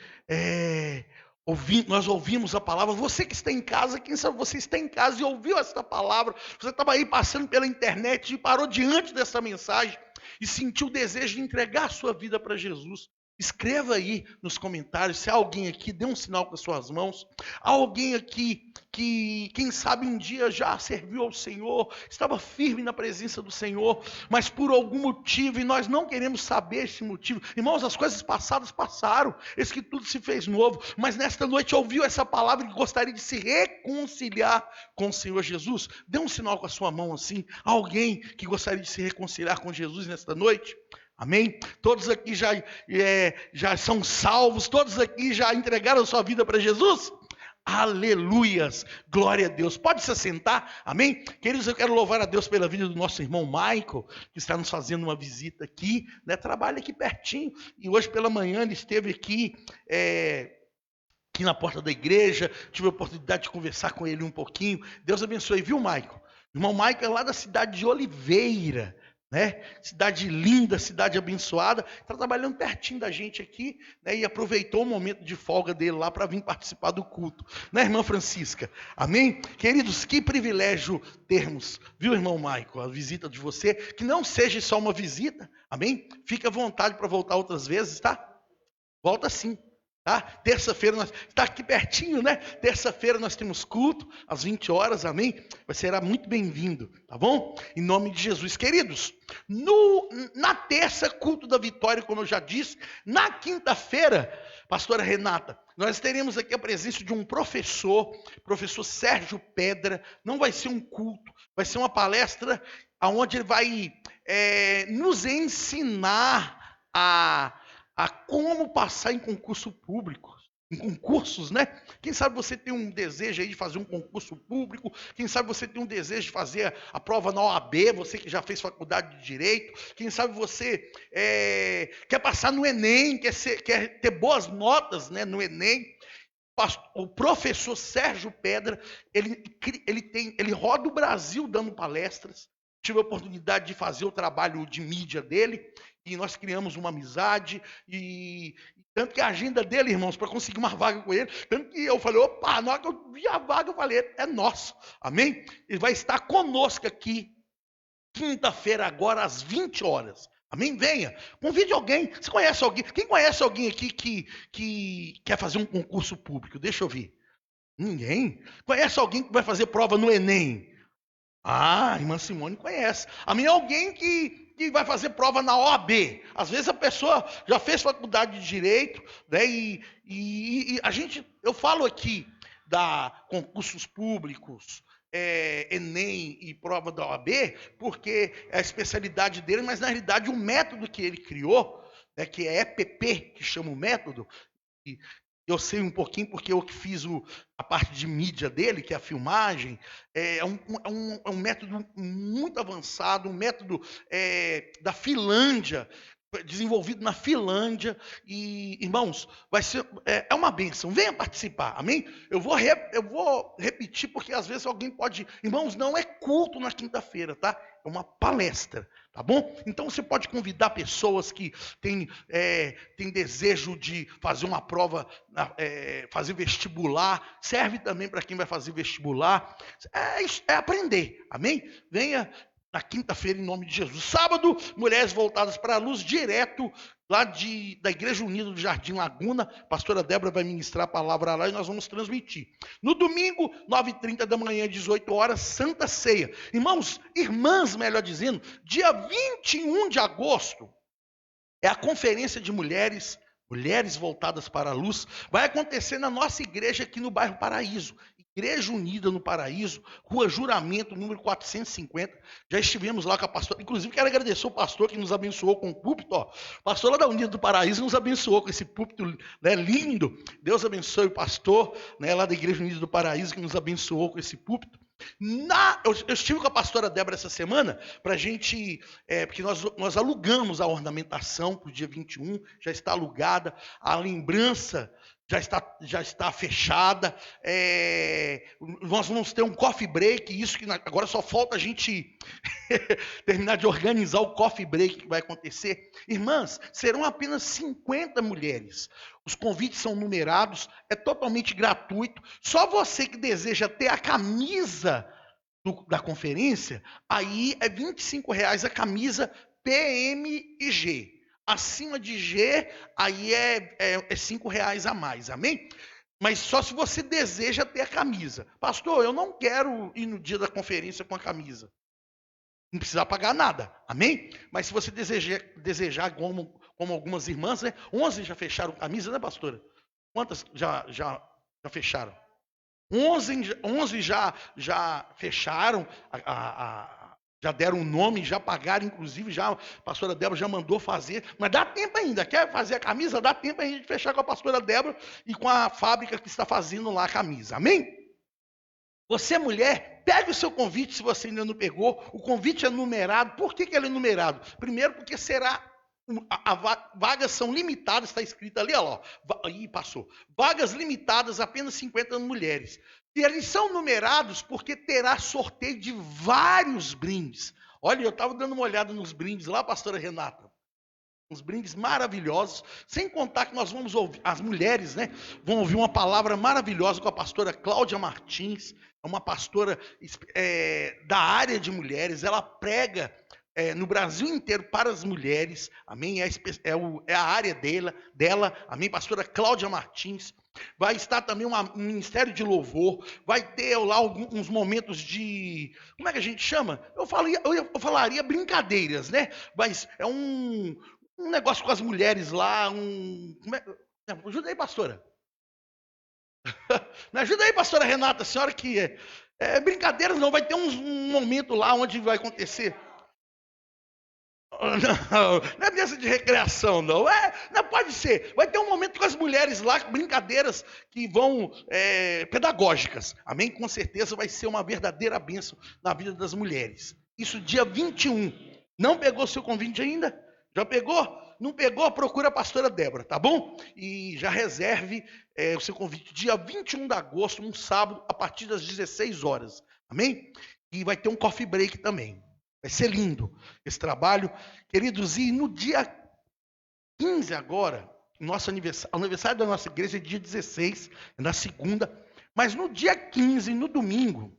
nós ouvimos a palavra. Você que está em casa, quem sabe você está em casa e ouviu essa palavra. Você estava aí passando pela internet e parou diante dessa mensagem e sentiu o desejo de entregar a sua vida para Jesus. Escreva aí nos comentários, se há alguém aqui, dê um sinal com as suas mãos. Há alguém aqui que, quem sabe, um dia já serviu ao Senhor, estava firme na presença do Senhor, mas por algum motivo, e nós não queremos saber esse motivo. Irmãos, as coisas passadas passaram, eis que tudo se fez novo, mas nesta noite ouviu essa palavra e gostaria de se reconciliar com o Senhor Jesus. Dê um sinal com a sua mão assim. Há alguém que gostaria de se reconciliar com Jesus nesta noite? Amém? Todos aqui já são salvos, todos aqui já entregaram a sua vida para Jesus? Aleluias, glória a Deus. Pode se assentar, amém? Queridos, eu quero louvar a Deus pela vida do nosso irmão Michael, que está nos fazendo uma visita aqui, né? Trabalha aqui pertinho, e hoje pela manhã ele esteve aqui, aqui na porta da igreja, tive a oportunidade de conversar com ele um pouquinho. Deus abençoe, viu, Michael? O irmão Michael é lá da cidade de Oliveira, né? Cidade linda, cidade abençoada, está trabalhando pertinho da gente aqui, né? E aproveitou o momento de folga dele lá para vir participar do culto, né, irmã Francisca? Amém? Queridos, que privilégio termos, viu, irmão Michael, a visita de você, que não seja só uma visita, amém? Fique à vontade para voltar outras vezes, tá? Volta sim. Tá? Terça-feira, está aqui pertinho, né? Terça-feira nós temos culto, às 20 horas, amém? Será muito bem-vindo, tá bom? Em nome de Jesus. Queridos, na terça, culto da vitória, como eu já disse. Na quinta-feira, pastora Renata, nós teremos aqui a presença de um professor Sérgio Pedra. Não vai ser um culto, vai ser uma palestra onde ele vai nos ensinar a como passar em concurso público, em concursos, né? Quem sabe você tem um desejo aí de fazer um concurso público, quem sabe você tem um desejo de fazer a prova na OAB, você que já fez faculdade de Direito, quem sabe você quer passar no Enem, quer ter boas notas, né, no Enem. O professor Sérgio Pedra, ele roda o Brasil dando palestras. Tive a oportunidade de fazer o trabalho de mídia dele, e nós criamos uma amizade, e tanto que a agenda dele, irmãos, para conseguir uma vaga com ele, tanto que eu falei, opa, na hora que eu vi a vaga, eu falei, é nosso, amém? Ele vai estar conosco aqui, quinta-feira agora, às 20 horas, amém? Venha, convide alguém, você conhece alguém, quem conhece alguém aqui que quer fazer um concurso público? Deixa eu ver, ninguém? Conhece alguém que vai fazer prova no Enem? Ah, a irmã Simone conhece. A minha alguém que vai fazer prova na OAB. Às vezes a pessoa já fez faculdade de Direito, né? E eu falo aqui da concursos públicos, Enem e prova da OAB, porque é a especialidade dele, mas na realidade o método que ele criou, né, que é EPP, que chama o método, e eu sei um pouquinho porque eu que fiz a parte de mídia dele, que é a filmagem, é um método muito avançado, um método da Finlândia, desenvolvido na Finlândia, e, irmãos, vai ser, é uma bênção, venha participar, amém? Eu vou repetir, porque às vezes alguém pode, irmãos, não é culto na quinta-feira, tá? É uma palestra, tá bom? Então você pode convidar pessoas que têm desejo de fazer uma prova, fazer vestibular, serve também para quem vai fazer vestibular, é aprender, amém? Venha na quinta-feira, em nome de Jesus. Sábado, mulheres voltadas para a luz, direto lá da Igreja Unida do Jardim Laguna. A pastora Débora vai ministrar a palavra lá e nós vamos transmitir. No domingo, 9h30 da manhã, 18 horas, Santa Ceia. Irmãs, melhor dizendo, dia 21 de agosto, é a conferência de mulheres voltadas para a luz. Vai acontecer na nossa igreja aqui no bairro Paraíso. Igreja Unida no Paraíso, Rua Juramento, número 450. Já estivemos lá com a pastora. Inclusive, quero agradecer o pastor que nos abençoou com o púlpito. O pastor lá da Unida do Paraíso nos abençoou com esse púlpito, né, lindo. Deus abençoe o pastor, né, lá da Igreja Unida do Paraíso que nos abençoou com esse púlpito. Eu estive com a pastora Débora essa semana para a gente, porque nós alugamos a ornamentação para o dia 21, já está alugada, a lembrança já está fechada, nós vamos ter um coffee break, isso que agora só falta a gente terminar de organizar o coffee break que vai acontecer. Irmãs, serão apenas 50 mulheres, os convites são numerados, é totalmente gratuito, só você que deseja ter a camisa da conferência, aí é R$25 a camisa PM e G. Acima de G, aí é R$5 a mais, amém? Mas só se você deseja ter a camisa. Pastor, eu não quero ir no dia da conferência com a camisa. Não precisa pagar nada, amém? Mas se você desejar como algumas irmãs, né? 11 já fecharam camisa, né, pastora? Quantas já fecharam? 11 já fecharam Já deram um nome, já pagaram, inclusive, já a pastora Débora já mandou fazer. Mas dá tempo ainda. Quer fazer a camisa? Dá tempo ainda de fechar com a pastora Débora e com a fábrica que está fazendo lá a camisa. Amém? Você, mulher, pegue o seu convite se você ainda não pegou. O convite é numerado. Por que ele é numerado? Primeiro, porque vagas são limitadas, está escrito ali, ó. Ih, passou. Vagas limitadas, apenas 50 mulheres. E eles são numerados porque terá sorteio de vários brindes. Olha, eu estava dando uma olhada nos brindes lá, pastora Renata. Uns brindes maravilhosos, sem contar que nós vamos ouvir, as mulheres, né, vão ouvir uma palavra maravilhosa com a pastora Cláudia Martins, é uma pastora da área de mulheres, ela prega no Brasil inteiro para as mulheres, amém? É a área dela, amém? Pastora Cláudia Martins. Vai estar também um ministério de louvor, vai ter lá alguns momentos de, como é que a gente chama? Eu falaria brincadeiras, né? Mas é um negócio com as mulheres lá, ajuda aí, pastora. Me ajuda aí, pastora Renata, a senhora que brincadeiras não, vai ter um momento lá onde vai acontecer. Não é mesa de recreação, não. Não pode ser. Vai ter um momento com as mulheres lá, brincadeiras que vão pedagógicas. Amém? Com certeza vai ser uma verdadeira bênção na vida das mulheres. Isso dia 21. Não pegou seu convite ainda? Já pegou? Não pegou? Procura a pastora Débora, tá bom? E já reserve o seu convite dia 21 de agosto, um sábado, a partir das 16 horas. Amém? E vai ter um coffee break também. Vai ser lindo esse trabalho. Queridos, e no dia 15 agora, nosso aniversário da nossa igreja é dia 16, na segunda, mas no dia 15, no domingo,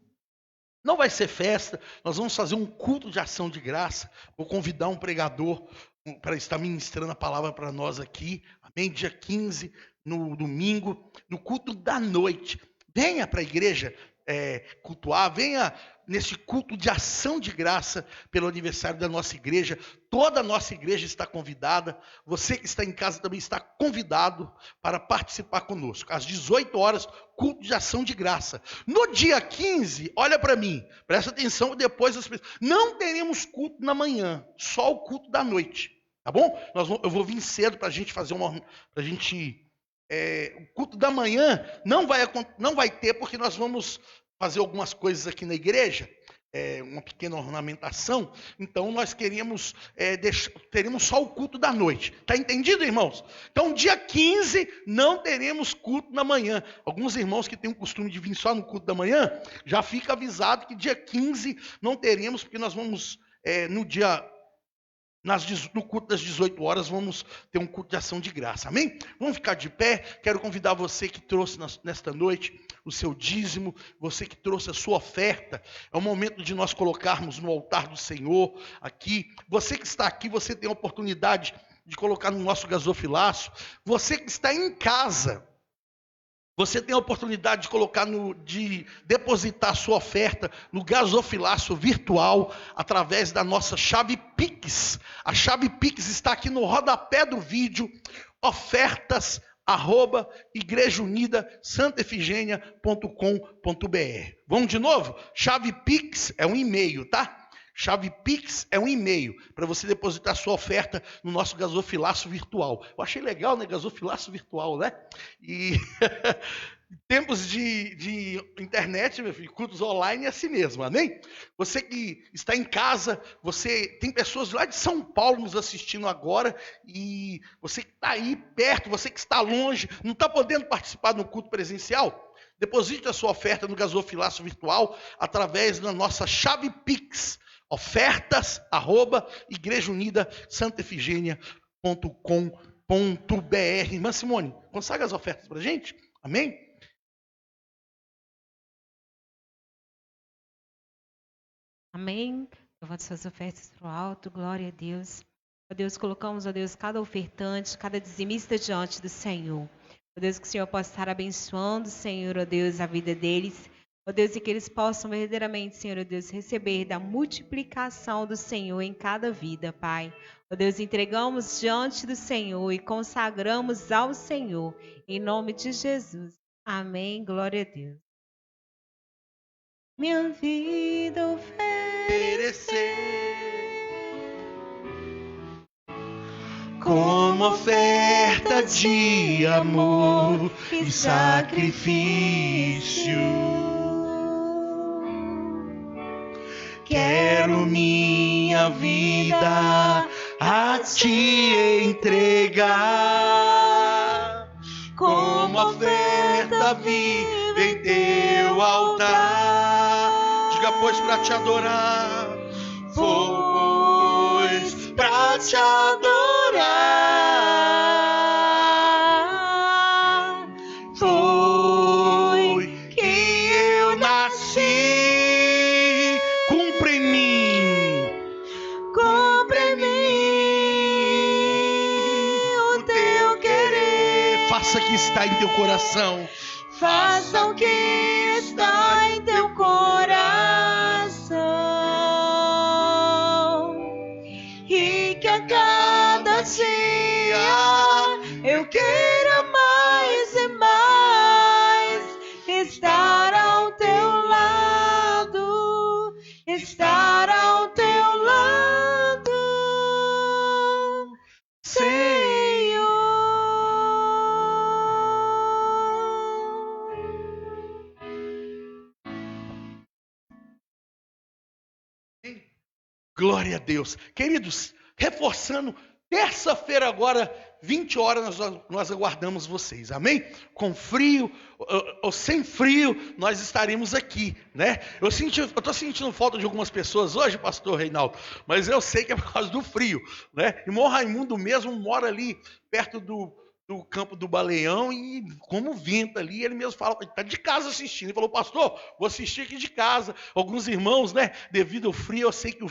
não vai ser festa, nós vamos fazer um culto de ação de graça. Vou convidar um pregador para estar ministrando a palavra para nós aqui. Amém? Dia 15, no domingo, no culto da noite. Venha para a igreja cultuar, venha nesse culto de ação de graça pelo aniversário da nossa igreja. Toda a nossa igreja está convidada. Você que está em casa também está convidado para participar conosco. Às 18 horas, culto de ação de graça. No dia 15, olha para mim, presta atenção depois das pessoas. Não teremos culto na manhã, só o culto da noite. Tá bom? Eu vou vir cedo para a gente fazer o culto da manhã não vai ter, porque nós vamos fazer algumas coisas aqui na igreja, uma pequena ornamentação. Então nós teremos só o culto da noite. Está entendido, irmãos? Então dia 15 não teremos culto na manhã. Alguns irmãos que têm o costume de vir só no culto da manhã, já fica avisado que dia 15 não teremos, porque nós vamos no culto das 18 horas, vamos ter um culto de ação de graça, amém? Vamos ficar de pé. Quero convidar você que trouxe nesta noite o seu dízimo, você que trouxe a sua oferta. É o momento de nós colocarmos no altar do Senhor aqui. Você que está aqui, você tem a oportunidade de colocar no nosso gasofilaço. Você que está em casa, você tem a oportunidade de depositar sua oferta no gasofilaço virtual através da nossa chave Pix. A chave Pix está aqui no rodapé do vídeo. ofertas@igrejaunidasantaefigenia.com.br. Vamos de novo? Chave Pix é um e-mail, tá? Chave Pix é um e-mail para você depositar sua oferta no nosso gasofilaço virtual. Eu achei legal, né? Gasofilaço virtual, né? E tempos de internet, meu filho, cultos online é assim mesmo, amém? Você que está em casa, tem pessoas lá de São Paulo nos assistindo agora, e você que está aí perto, você que está longe, não está podendo participar do culto presencial, deposite a sua oferta no gasofilaço virtual através da nossa chave Pix. ofertas@igrejaunidasantaefigenia.com.br. Irmã Simone, consagra as ofertas para a gente? Amém? Amém. Levante suas ofertas para o alto. Glória a Deus. Ó Deus, colocamos, ó Deus, cada ofertante, cada dizimista diante do Senhor. Ó Deus, que o Senhor possa estar abençoando, Senhor, ó Deus, a vida deles. Ó Deus, e que eles possam verdadeiramente, Senhor, ó Deus, receber da multiplicação do Senhor em cada vida, Pai. Ó Deus, entregamos diante do Senhor e consagramos ao Senhor, em nome de Jesus. Amém. Glória a Deus. Minha vida oferta como oferta de amor e sacrifício. Quero minha vida a te entregar, como oferta viva em teu altar. Diga, pois, para te adorar, pois para te adorar, foi que eu nasci. Cumpre em mim o teu querer. Faça o que está em teu coração. Faça o que está em teu coração, e que a cada dia eu queira mais e mais estar ao teu lado, estar ao teu lado, Senhor. Glória a Deus. Queridos, reforçando, terça-feira agora, 20 horas, nós aguardamos vocês, amém? Com frio ou sem frio, nós estaremos aqui, né? Eu estou sentindo falta de algumas pessoas hoje, pastor Reinaldo, mas eu sei que é por causa do frio, né? Irmão Raimundo mesmo mora ali perto do campo do Baleão, e como venta ali, ele mesmo fala, está de casa assistindo. Ele falou, pastor, vou assistir aqui de casa. Alguns irmãos, né, devido ao frio, eu sei que o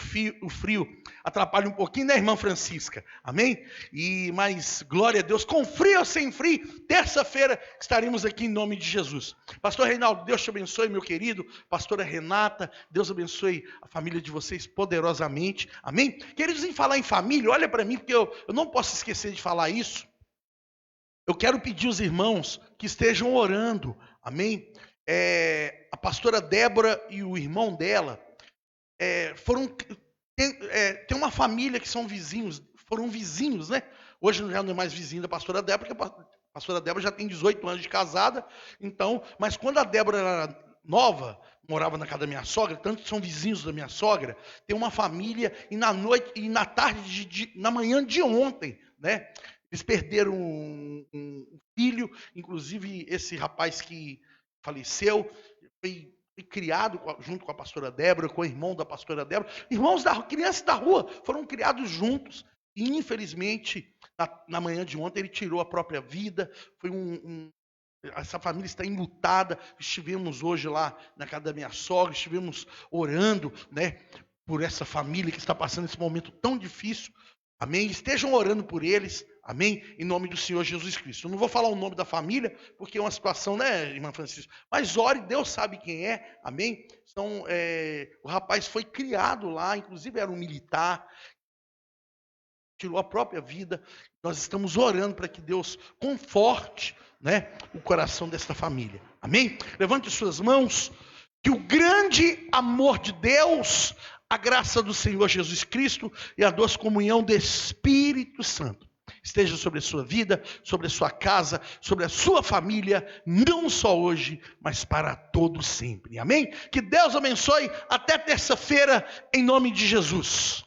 frio atrapalha um pouquinho, né, irmã Francisca? Amém? Mas, glória a Deus, com frio ou sem frio, terça-feira estaremos aqui em nome de Jesus. Pastor Reinaldo, Deus te abençoe, meu querido. Pastora Renata, Deus abençoe a família de vocês poderosamente. Amém? Queridos, em falar em família, olha para mim, porque eu não posso esquecer de falar isso. Eu quero pedir aos irmãos que estejam orando, amém? A pastora Débora e o irmão dela tem uma família que são vizinhos, foram vizinhos, né? Hoje já não é mais vizinho da pastora Débora, porque a pastora Débora já tem 18 anos de casada, então, mas quando a Débora era nova, morava na casa da minha sogra, tanto que são vizinhos da minha sogra, tem uma família, e na noite, e na tarde, na manhã de ontem, né? Eles perderam um filho, inclusive esse rapaz que faleceu, foi criado junto com a pastora Débora, com o irmão da pastora Débora. Irmãos crianças da rua, foram criados juntos. E infelizmente, na manhã de ontem, ele tirou a própria vida. Foi essa família está enlutada. Estivemos hoje lá na casa da minha sogra, estivemos orando, né, por essa família que está passando esse momento tão difícil. Amém? Estejam orando por eles. Amém? Em nome do Senhor Jesus Cristo. Eu não vou falar o nome da família, porque é uma situação, né, irmã Francisca? Mas ore, Deus sabe quem é. Amém? Então, o rapaz foi criado lá, inclusive era um militar, tirou a própria vida. Nós estamos orando para que Deus conforte, né, o coração desta família. Amém? Levante suas mãos, que o grande amor de Deus, a graça do Senhor Jesus Cristo e a doce comunhão do Espírito Santo esteja sobre a sua vida, sobre a sua casa, sobre a sua família, não só hoje, mas para todo sempre. Amém? Que Deus abençoe. Até terça-feira, em nome de Jesus.